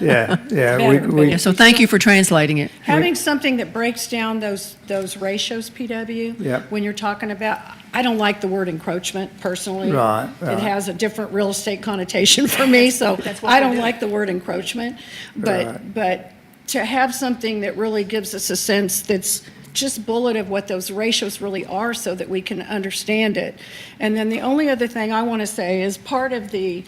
Yeah. Better, but Yeah, so thank you for translating it. Having something that breaks down those ratios, PW, Yep. when you're talking about, I don't like the word encroachment personally. Right, It right. has a different real estate connotation for me, so I don't like the word encroachment. Right. But to have something that really gives us a sense that's just bullet of what those ratios really are so that we can understand it. And then the only other thing I want to say is part of the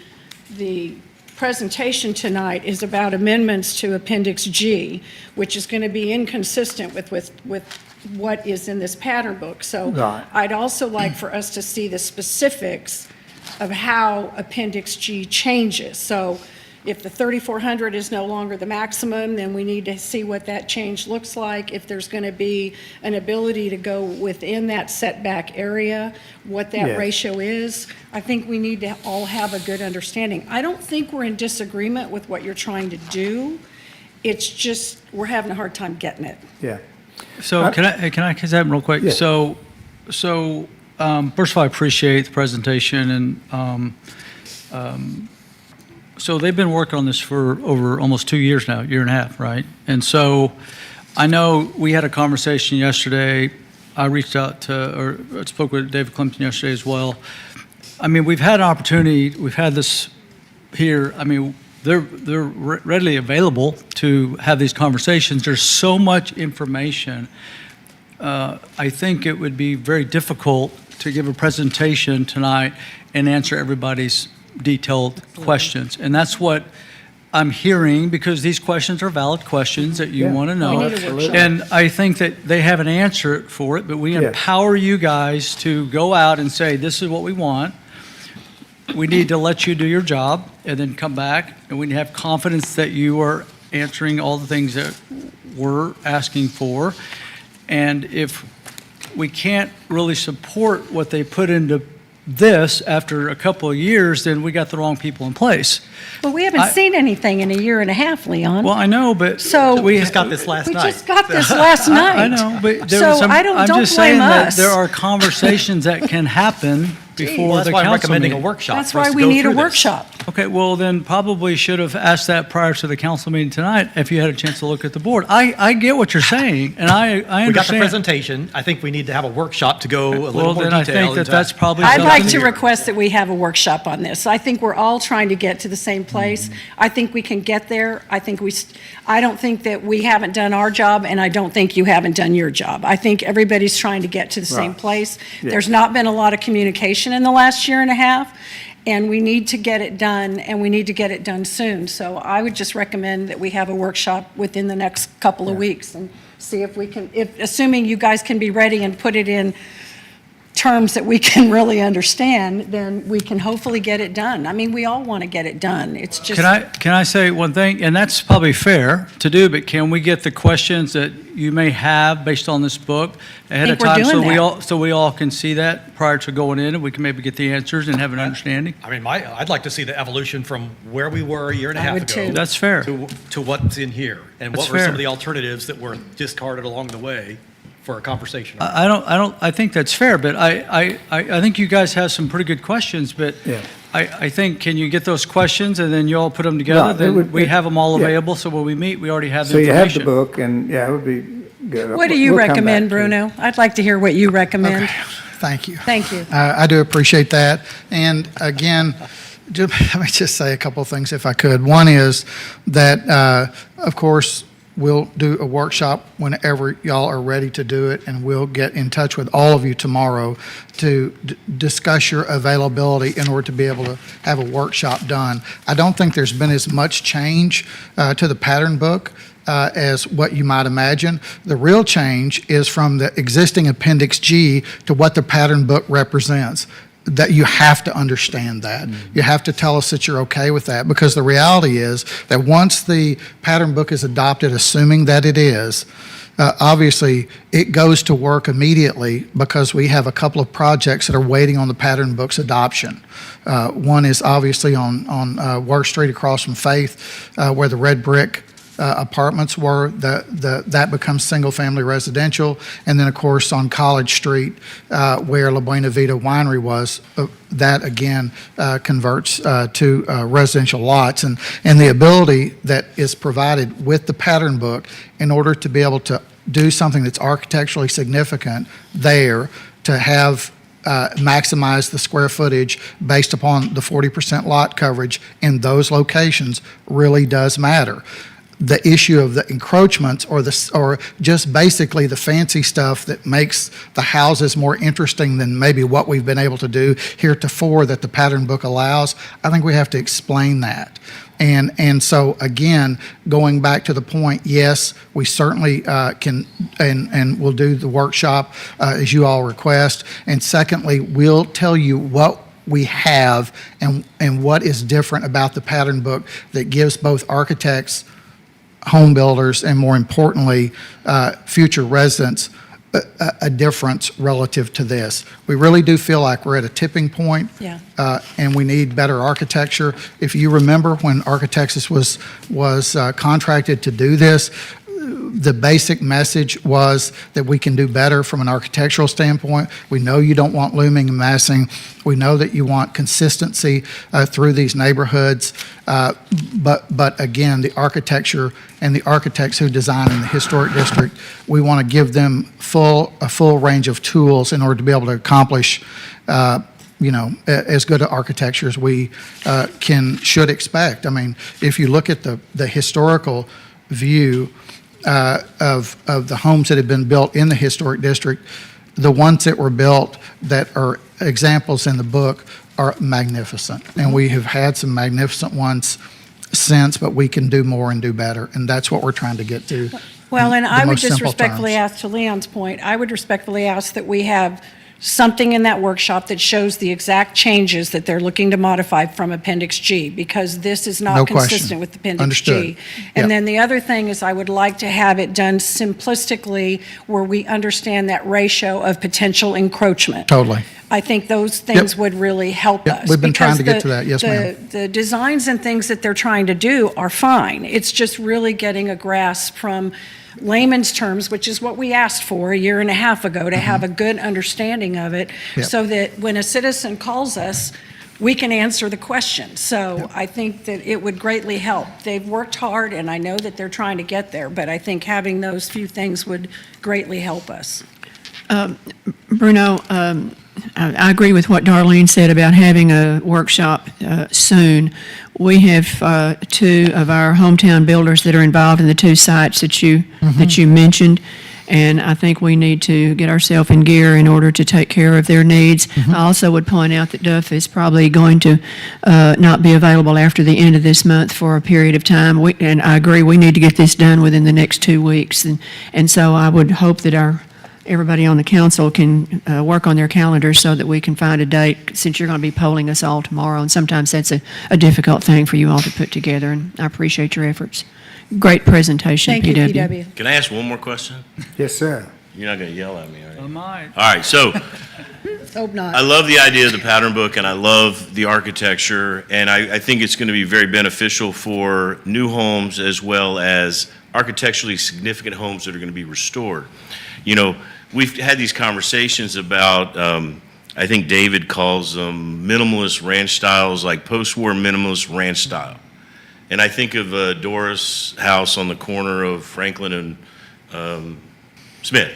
presentation tonight is about amendments to Appendix G, which is going to be inconsistent with what is in this pattern book. So Right. I'd also like for us to see the specifics of how Appendix G changes. So if the 3,400 is no longer the maximum, then we need to see what that change looks like. If there's going to be an ability to go within that setback area, what that Yes. ratio is, I think we need to all have a good understanding. I don't think we're in disagreement with what you're trying to do. It's just, we're having a hard time getting it. Yeah. So can I say something real quick? Yeah. So first of all, I appreciate the presentation, and so they've been working on this for over almost 2 years now, year and a half, right? And so I know we had a conversation yesterday. I reached out to, or spoke with David Clemson yesterday as well. I mean, we've had an opportunity, we've had this here, I mean, they're readily available to have these conversations. There's so much information. I think it would be very difficult to give a presentation tonight and answer everybody's detailed questions. And that's what I'm hearing, because these questions are valid questions that you Yeah. want to know. We need a workshop. And I think that they have an answer for it, but we Yes. empower you guys to go out and say, this is what we want. We need to let you do your job and then come back, and we have confidence that you are answering all the things that we're asking for. And if we can't really support what they put into this after a couple of years, then we got the wrong people in place. But we haven't seen anything in a year and a half, Leon. Well, I know, but So- we Just got this last We night. just got this last night. I know, but there So was some, I don't I'm just blame saying that us. there are conversations that can happen before Well, that's the why I'm council recommending a meeting. workshop. That's for us why to we go need a through this. workshop. Okay, well, then probably should have asked that prior to the council meeting tonight if you had a chance to look at the board. I get what you're saying, and I understand. We got the presentation. I think we need to have a workshop to go a little Well, more then I detail. think that into- that's probably I'd like something- to request that we have a workshop on this. I think we're all trying to get to the same place. I think we can get there. I don't think that we haven't done our job, and I don't think you haven't done your job. I think everybody's trying to get to the same Right. place. Yeah. There's not been a lot of communication in the last year and a half, and we need to get it done, and we need to get it done soon. So I would just recommend that we have a workshop within the next couple of weeks and see if we can, assuming you guys can be ready and put it in terms that we can really understand, then we can hopefully get it done. I mean, we all want to get it done. It's just. Can I say one thing? And that's probably fair to do, but can we get the questions that you may have based on this book ahead of think we're time? doing that. So we all can see that prior to going in, and we can maybe get the answers and have an understanding? I mean, I'd like to see the evolution from where we were a year and a I half would ago. too. That's fair. To what's in here, and That's what were some fair. of the alternatives that were discarded along the way for a conversation. I think that's fair, but I think you guys have some pretty good questions, but Yeah. I think, can you get those questions and then you all put them together? No, it Then would- we have them all yeah. available, so when we meet, we already have So the you have the information. book, and, yeah, it would be good. What do you We'll come recommend, back to it. Bruno? I'd like to hear what you recommend. Okay, thank you. Thank you. I do appreciate that. And again, let me just say a couple of things if I could. One is that, of course, we'll do a workshop whenever y'all are ready to do it, and we'll get in touch with all of you tomorrow to discuss your availability in order to be able to have a workshop done. I don't think there's been as much change to the pattern book as what you might imagine. The real change is from the existing Appendix G to what the pattern book represents. That you have to understand that. You have to tell us that you're okay with that, because the reality is that once the pattern book is adopted, assuming that it is, obviously it goes to work immediately, because we have a couple of projects that are waiting on the pattern book's adoption. One is obviously on Worth Street across from Faith, where the red brick apartments were, that becomes single-family residential. And then, of course, on College Street, where La Buena Vita Winery was, that again converts to residential lots. And the ability that is provided with the pattern book in order to be able to do something that's architecturally significant there, to have maximize the square footage based upon the 40% lot coverage in those locations really does matter. The issue of the encroachments or just basically the fancy stuff that makes the houses more interesting than maybe what we've been able to do heretofore that the pattern book allows, I think we have to explain that. And so, again, going back to the point, yes, we certainly can and we'll do the workshop as you all request. And secondly, we'll tell you what we have and what is different about the pattern book that gives both architects, home builders, and more importantly, future residents a difference relative to this. We really do feel like we're at a tipping point. Yeah. And we need better architecture. If you remember when Architectus was contracted to do this, the basic message was that we can do better from an architectural standpoint. We know you don't want looming and massing. We know that you want consistency through these neighborhoods. But again, the architecture and the architects who design in the historic district, we want to give them a full range of tools in order to be able to accomplish as good an architecture as we should expect. I mean, if you look at the historical view of the homes that have been built in the historic district, the ones that were built that are examples in the book are magnificent. And we have had some magnificent ones since, but we can do more and do better. And that's what we're trying to get to. Well, and the I would most just simple respectfully terms. ask, to Leon's point, I would respectfully ask that we have something in that workshop that shows the exact changes that they're looking to modify from Appendix G, because this is No not question. consistent with Appendix Understood. G. Yep. And then the other thing is I would like to have it done simplistically where we understand that ratio of potential encroachment. Totally. I think those things would really help Yep, us. we've been trying to because get to that. Yes, ma'am. The designs and things that they're trying to do are fine. It's just really getting a grasp from layman's terms, which is what we asked for a year and a half ago, to have a good understanding of it, Yep. so that when a citizen calls us, we can answer the question. So I think that it would greatly help. They've worked hard, and I know that they're trying to get there, but I think having those few things would greatly help us. Bruno, I agree with what Darlene said about having a workshop soon. We have two of our hometown builders that are involved in the two sites that you mentioned, and I think we need to get ourselves in gear in order to take care of their needs. I also would point out that Duff is probably going to not be available after the end of this month for a period of time, and I agree, we need to get this done within the next 2 weeks, and so I would hope that everybody on the council can work on their calendars so that we can find a date, since you're going to be polling us all tomorrow, and sometimes that's a difficult thing for you all to put together, and I appreciate your efforts. Great presentation, Thank you, PW. PW. Can I ask one more question? Yes, sir. You're not going to yell at me, are you? I might. All right, so Hope not. I love the idea of the pattern book, and I love the architecture, and I think it's going to be very beneficial for new homes as well as architecturally significant homes that are going to be restored. You know, we've had these conversations about, I think David calls them minimalist ranch styles, like post-war minimalist ranch style. And I think of Doris House on the corner of Franklin and Smith.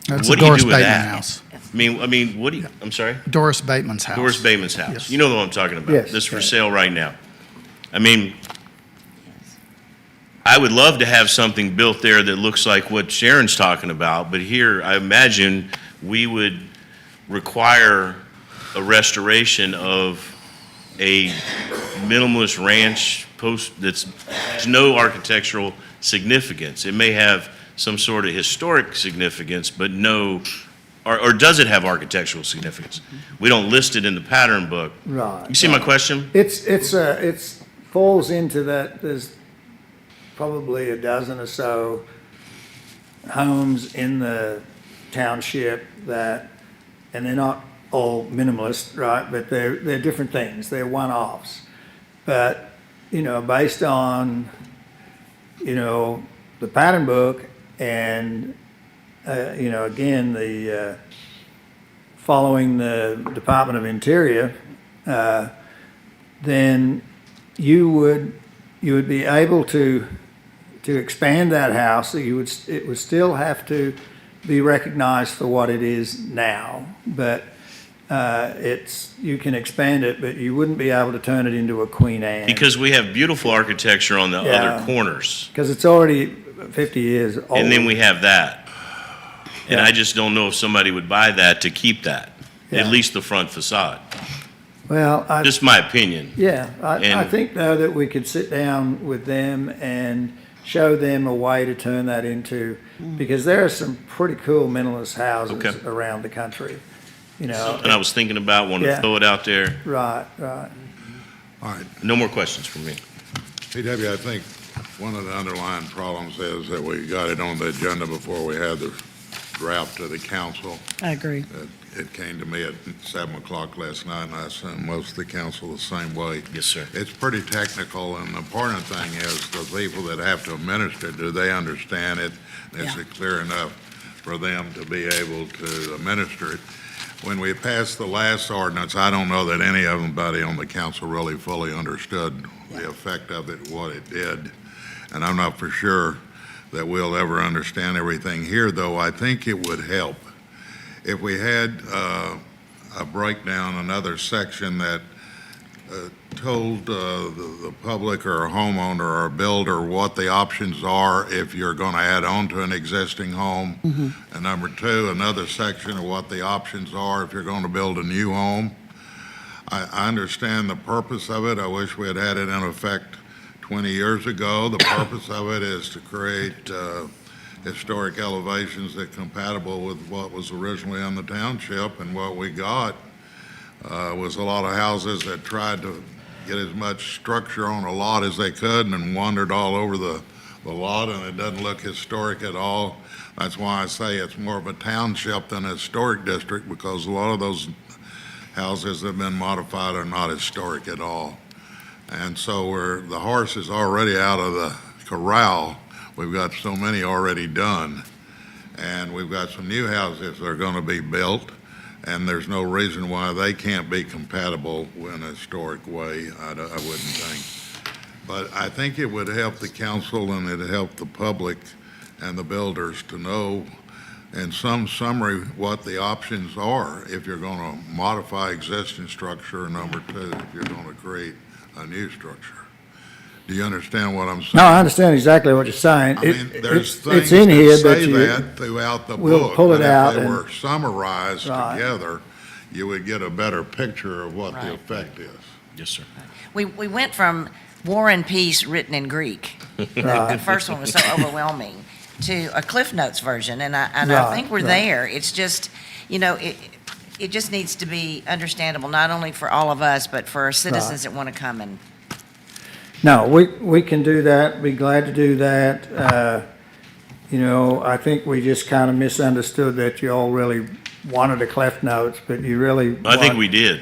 That's What a do you Doris do with Bateman that? house. I mean, what do you, I'm sorry? Doris Bateman's house. Doris Bateman's house. Yes. You know what I'm talking about. Yes. That's for sale right now. I mean, I would love to have something built there that looks like what Sharon's talking about, but here, I imagine we would require a restoration of a minimalist ranch post that's has no architectural significance. It may have some sort of historic significance, but no, or does it have architectural significance? We don't list it in the pattern book. Right. You see my question? It's falls into that, there's probably a dozen or so homes in the township that, and they're not all minimalist, right, but they're different things, they're one-offs. But, based on, the pattern book and, again, the, following the Department of Interior, then you would be able to expand that house. It would still have to be recognized for what it is now, but you can expand it, but you wouldn't be able to turn it into a Queen Anne. Because we have beautiful architecture on the Yeah. other corners, Because it's already 50 years old. and then we have that. And Yeah. I just don't know if somebody would buy that to keep that, at Yeah. least the front facade. Well, Just my opinion. yeah, I And- think though that we could sit down with them and show them a way to turn that into, because there are some pretty cool minimalist houses Okay. around the country, Something I was thinking about, wanted Yeah. to throw it out there. Right. All right, No more questions from me. PW, I think one of the underlying problems is that we got it on the agenda before we had the draft to the council. I agree. It came to me at 7 o'clock last night, and I assume most of the council the same way. Yes, sir. It's pretty technical, and the important thing is the people that have to administer, do they understand it? Is Yeah. it clear enough for them to be able to administer it? When we passed the last ordinance, I don't know that anybody on the council really fully understood the effect of it, what it did, and I'm not for sure that we'll ever understand everything here, though I think it would help if we had a breakdown, another section that told the public or a homeowner or a builder what the options are if you're going to add on to an existing home. And number two, another section of what the options are if you're going to build a new home. I understand the purpose of it. I wish we had had it in effect 20 years ago. The purpose of it is to create historic elevations that are compatible with what was originally in the township, and what we got was a lot of houses that tried to get as much structure on a lot as they could and then wandered all over the lot, and it doesn't look historic at all. That's why I say it's more of a township than a historic district, because a lot of those houses that have been modified are not historic at all. And so the horse is already out of the corral. We've got so many already done, and we've got some new houses that are going to be built, and there's no reason why they can't be compatible in a historic way, I wouldn't think. But I think it would help the council and it'd help the public and the builders to know in some summary what the options are if you're going to modify existing structure, number two, if you're going to create a new structure. Do you understand what I'm saying? No, I understand exactly what you're saying. I mean, there's It's things in here that that say you, that throughout the we'll book. pull it but out if they and- were summarized Right. together, you would get a better picture of what the Right. effect is. Yes, sir. We went from War and Peace written in Greek. The first one was so overwhelming, to a Cliff Notes version, and I Right, think we're right. there. It's just, it just needs to be understandable, not only for all of us, but for our citizens that want to come and. no, we can do that, be glad to do that. I think we just kind of misunderstood that you all really wanted the Cliff Notes, but you really. I think want- we did.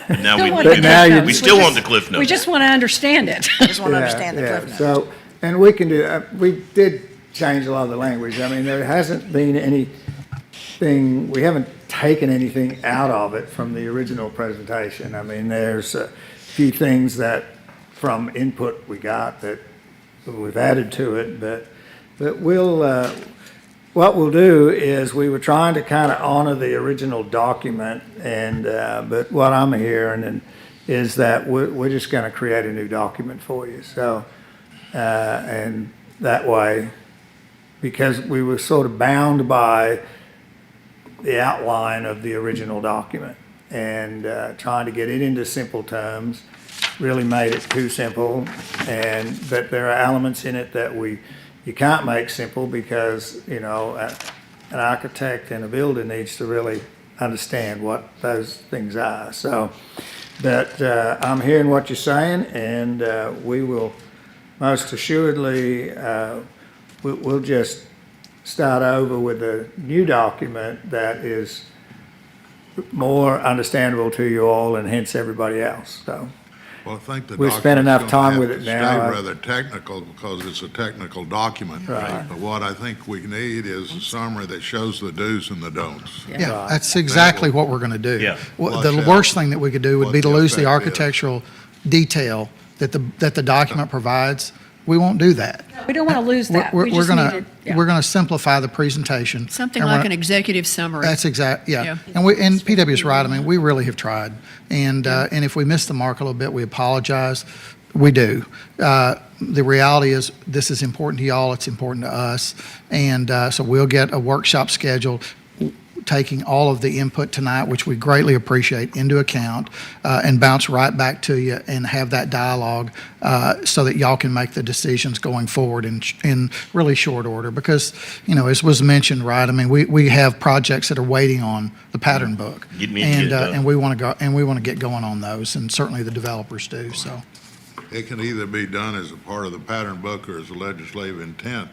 Now Still we, want the But now Cliff you- Notes. we still just- want the Cliff Notes. We just want to understand it. Just want to Yeah, understand the yeah. Cliff Notes. So, and we can do, we did change a lot of the language. I mean, there hasn't been anything, we haven't taken anything out of it from the original presentation. I mean, there's a few things that, from input we got, that we've added to it, but what we'll do is, we were trying to kind of honor the original document, and, but what I'm hearing is that we're just going to create a new document for you. So, and that way, because we were sort of bound by the outline of the original document, and trying to get it into simple terms really made it too simple. But there are elements in it that you can't make simple, because, an architect and a builder needs to really understand what those things are. So, but I'm hearing what you're saying, and we will most assuredly, we'll just start over with a new document that is more understandable to you all, and hence everybody else. So, Well, I think the We've spent document's enough gonna time have with to it stay now. rather technical, because it's a technical document. Right. But what I think we need is a summary that shows the do's and the don'ts. Yeah, Right. that's exactly what we're going to do. Yeah. The Watch worst out thing that we could do would what be to the lose the effect is. architectural detail that the document provides. We won't do that. We don't want to lose that. We're We just gonna- need to, yeah. We're going to simplify the presentation. Something and like we're- an executive summary. That's exact, yeah. Yeah. And PW is right. I mean, we really have tried. And if we missed the mark a little bit, we apologize. We do. The reality is, this is important to y'all, it's important to us. And so we'll get a workshop scheduled, taking all of the input tonight, which we greatly appreciate, into account, and bounce right back to you and have that dialogue so that y'all can make the decisions going forward in really short order. Because, as was mentioned, right, I mean, we have projects that are waiting on the pattern book. Get me to get it done. And we want to get going on those, and certainly the developers do, so. It can either be done as a part of the pattern book or as a legislative intent,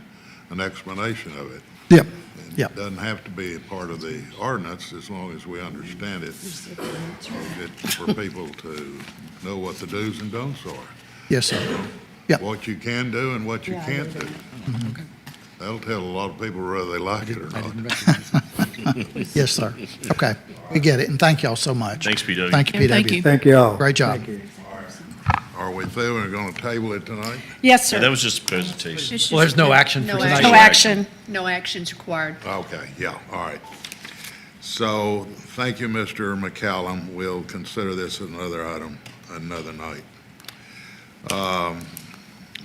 an explanation of it. Yep. Yep. Doesn't have to be a part of the ordinance as long as we understand it. It's for people to know what the do's and don'ts are. Yes, sir. Yep. What you can do and what you can't do. That'll tell a lot of people whether they like it or not. Yes, sir. Okay, we get it, and thank y'all so much. Thanks, PW. Thank you, PW. Thank you. Thank you all. Great job. Are we through and going to table it tonight? Yes, Yeah, sir. that was just a presentation. Well, there's no action for tonight. No action. No actions required. Okay, yeah, all right. So, thank you, Mr. McCallum. We'll consider this another item, another night.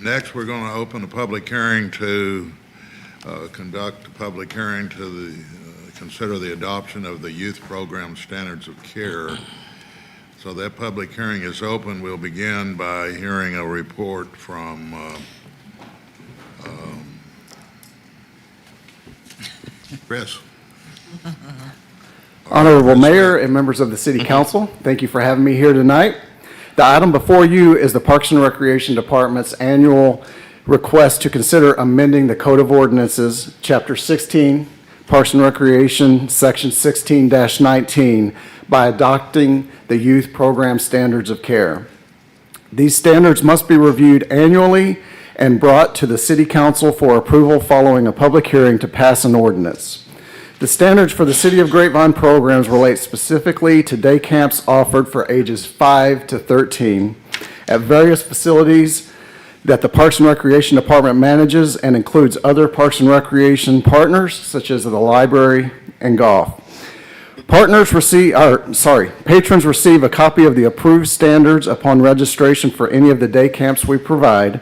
Next, we're going to open a public hearing to conduct a public hearing to consider the adoption of the youth program standards of care. So that public hearing is open. We'll begin by hearing a report from Chris. Honorable Mayor and members of the City Council, thank you for having me here tonight. The item before you is the Parks and Recreation Department's annual request to consider amending the Code of Ordinances, Chapter 16, Parks and Recreation, Section 16-19, by adopting the Youth Program Standards of Care. These standards must be reviewed annually and brought to the City Council for approval following a public hearing to pass an ordinance. The standards for the City of Grapevine programs relate specifically to day camps offered for ages 5 to 13 at various facilities that the Parks and Recreation Department manages and includes other Parks and Recreation partners such as the library and golf. Patrons receive a copy of the approved standards upon registration for any of the day camps we provide.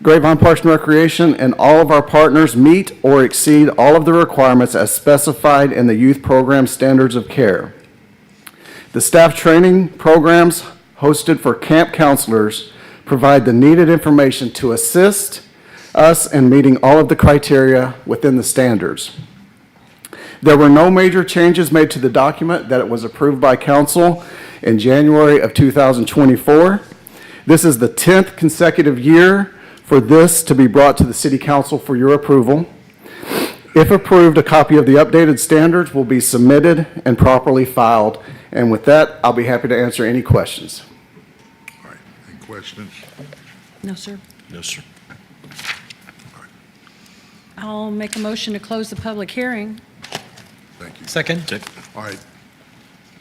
Grapevine Parks and Recreation and all of our partners meet or exceed all of the requirements as specified in the youth program standards of care. The staff training programs hosted for camp counselors provide the needed information to assist us in meeting all of the criteria within the standards. There were no major changes made to the document that it was approved by council in January of 2024. This is the 10th consecutive year for this to be brought to the City Council for your approval. If approved, a copy of the updated standards will be submitted and properly filed. And with that, I'll be happy to answer any questions. All right, any questions? No, sir. No, sir. I'll make a motion to close the public hearing. Thank you. Second? All right.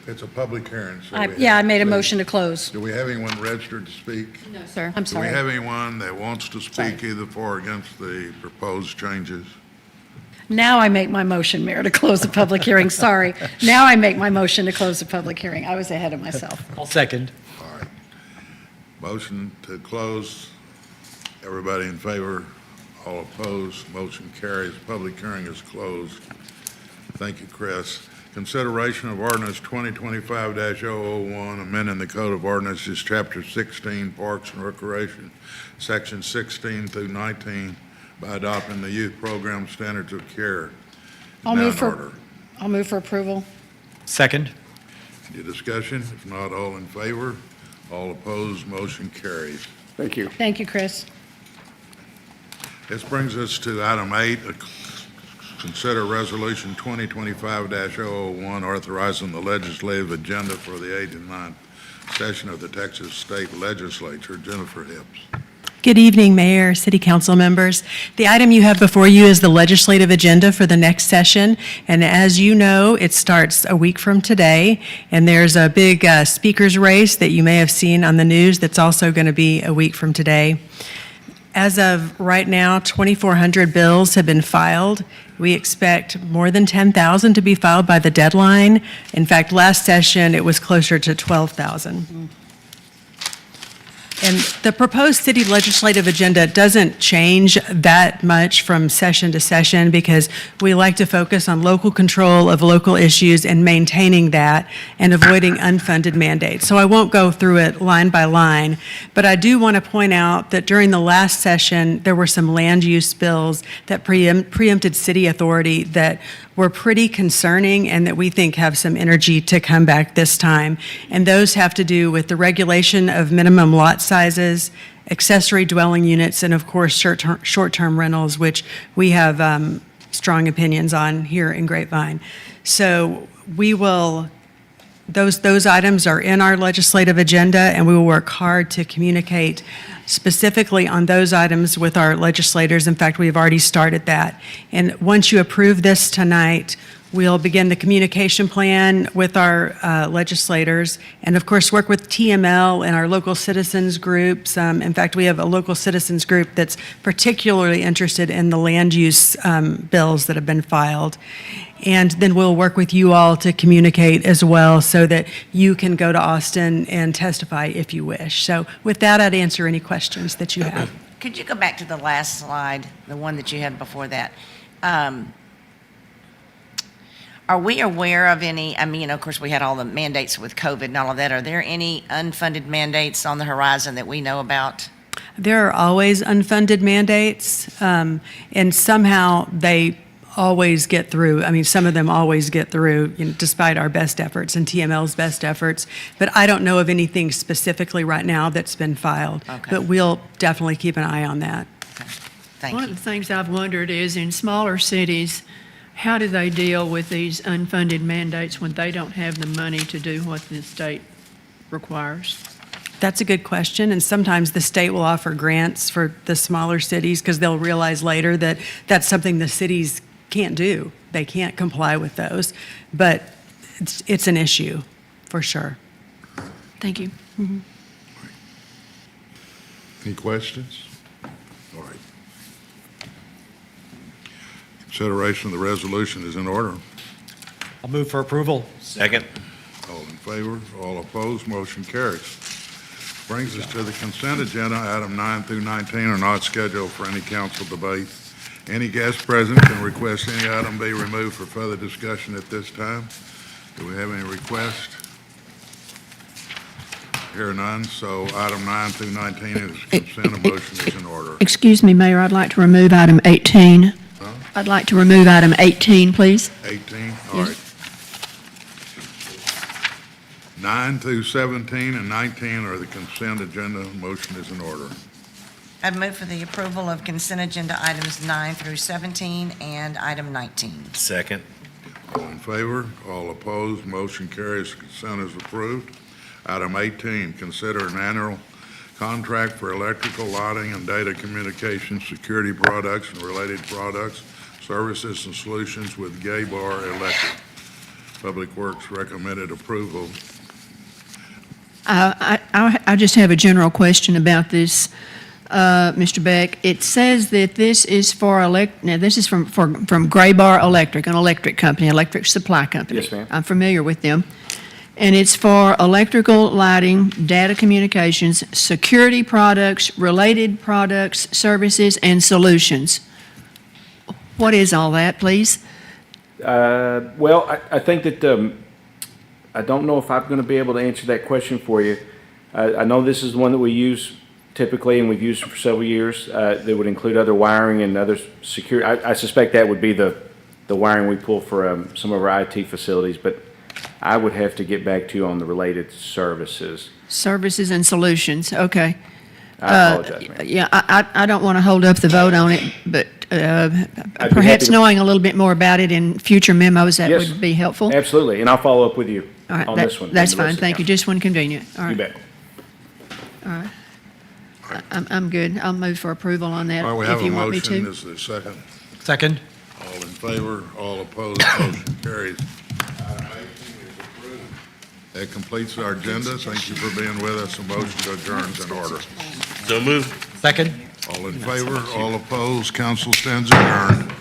It's a public hearing, so I made a motion to close. Do we have anyone registered to speak? No, sir. I'm Do we sorry. have anyone that wants to speak either for or against the proposed changes? Now I make my motion, Mayor, to close the public hearing. Sorry. Now I make my motion to close the public hearing. I was ahead of myself. I'll second. All right. Motion to close. Everybody in favor? All opposed? Motion carries. Public hearing is closed. Thank you, Chris. Consideration of ordinance 2025-001, amending the Code of Ordinances, Chapter 16, Parks and Recreation, Section 16 through 19, by adopting the youth program standards of care. I'll Now move in for- order. I'll move for approval. Second? Any discussion? If not, all in favor? All opposed? Motion carries. Thank you. Thank you, Chris. This brings us to item 8, consider resolution 2025-001, authorizing the legislative agenda for the 8th and 9th session of the Texas State Legislature. Jennifer Hibbs. Good evening, Mayor, City Council members. The item you have before you is the legislative agenda for the next session. And as you know, it starts a week from today. And there's a big speakers race that you may have seen on the news that's also going to be a week from today. As of right now, 2,400 bills have been filed. We expect more than 10,000 to be filed by the deadline. In fact, last session, it was closer to 12,000. And the proposed city legislative agenda doesn't change that much from session to session because we like to focus on local control of local issues and maintaining that and avoiding unfunded mandates. So I won't go through it line by line, but I do want to point out that during the last session, there were some land use bills that preempted city authority that were pretty concerning and that we think have some energy to come back this time. And those have to do with the regulation of minimum lot sizes, accessory dwelling units, and of course, short-term rentals, which we have strong opinions on here in Grapevine. So we will, those items are in our legislative agenda, and we will work hard to communicate specifically on those items with our legislators. In fact, we have already started that. And once you approve this tonight, we'll begin the communication plan with our legislators, and of course, work with TML and our local citizens groups. In fact, we have a local citizens group that's particularly interested in the land use bills that have been filed. And then we'll work with you all to communicate as well so that you can go to Austin and testify if you wish. So with that, I'd answer any questions that you have. Could you go back to the last slide, the one that you had before that? Are we aware of any, I mean, of course, we had all the mandates with COVID and all of that. Are there any unfunded mandates on the horizon that we know about? There are always unfunded mandates, and somehow they always get through. I mean, some of them always get through, despite our best efforts and TML's best efforts. But I don't know of anything specifically right now that's been filed. Okay. But we'll definitely keep an eye on that. Thank One you. of the things I've wondered is in smaller cities, how do they deal with these unfunded mandates when they don't have the money to do what the state requires? That's a good question, and sometimes the state will offer grants for the smaller cities because they'll realize later that that's something the cities can't do. They can't comply with those, but it's an issue, for sure. Thank you. Any questions? All right. Consideration of the resolution is in order. I'll move for approval. Second. All in favor, all opposed, motion carries. Brings us to the consent agenda. Item 9 through 19 are not scheduled for any council debate. Any guest present can request any item be removed for further discussion at this time. Do we have any requests? Hear none, so item 9 through 19 is consent. A motion is in order. Excuse me, Mayor, I'd like to remove item 18. I'd like to remove item 18, please. 18, all right. 9 through 17 and 19 are the consent agenda. Motion is in order. I'd move for the approval of consent agenda items 9 through 17 and item 19. Second. All in favor, all opposed, motion carries. Consent is approved. Item 18, consider an annual contract for electrical, lighting, and data communications, security products and related products, services and solutions with Gay Bar Electric. Public Works recommended approval. I just have a general question about this, Mr. Beck. It says that this is for now this is from Gray Bar Electric, an electric company, electric supply company. Yes, ma'am. I'm familiar with them. And it's for electrical, lighting, data communications, security products, related products, services, and solutions. What is all that, please? Well, I think that, I don't know if I'm going to be able to answer that question for you. I know this is the one that we use typically, and we've used it for several years. That would include other wiring and other security. I suspect that would be the wiring we pull for some of our IT facilities, but I would have to get back to you on the related services. Services and solutions, okay. I apologize, ma'am. Yeah, I don't want to hold up the vote on it, but be perhaps happy to- knowing a little bit more about it in future memos, that Yes. would be helpful. Absolutely, and I'll follow up with you All right, on this one. that's and the rest fine, of the thank you, council. just when convenient. All You right, bet. all right. I'm good, I'll move for approval on that All right, we have if a you want me motion. to. Is there a second? Second. All in favor, all opposed, motion carries. Item 18 is approved. That completes our agenda. Thank you for being with us. A motion to adjourn is in order. So moved. Second. All in favor, all opposed, council stands adjourned.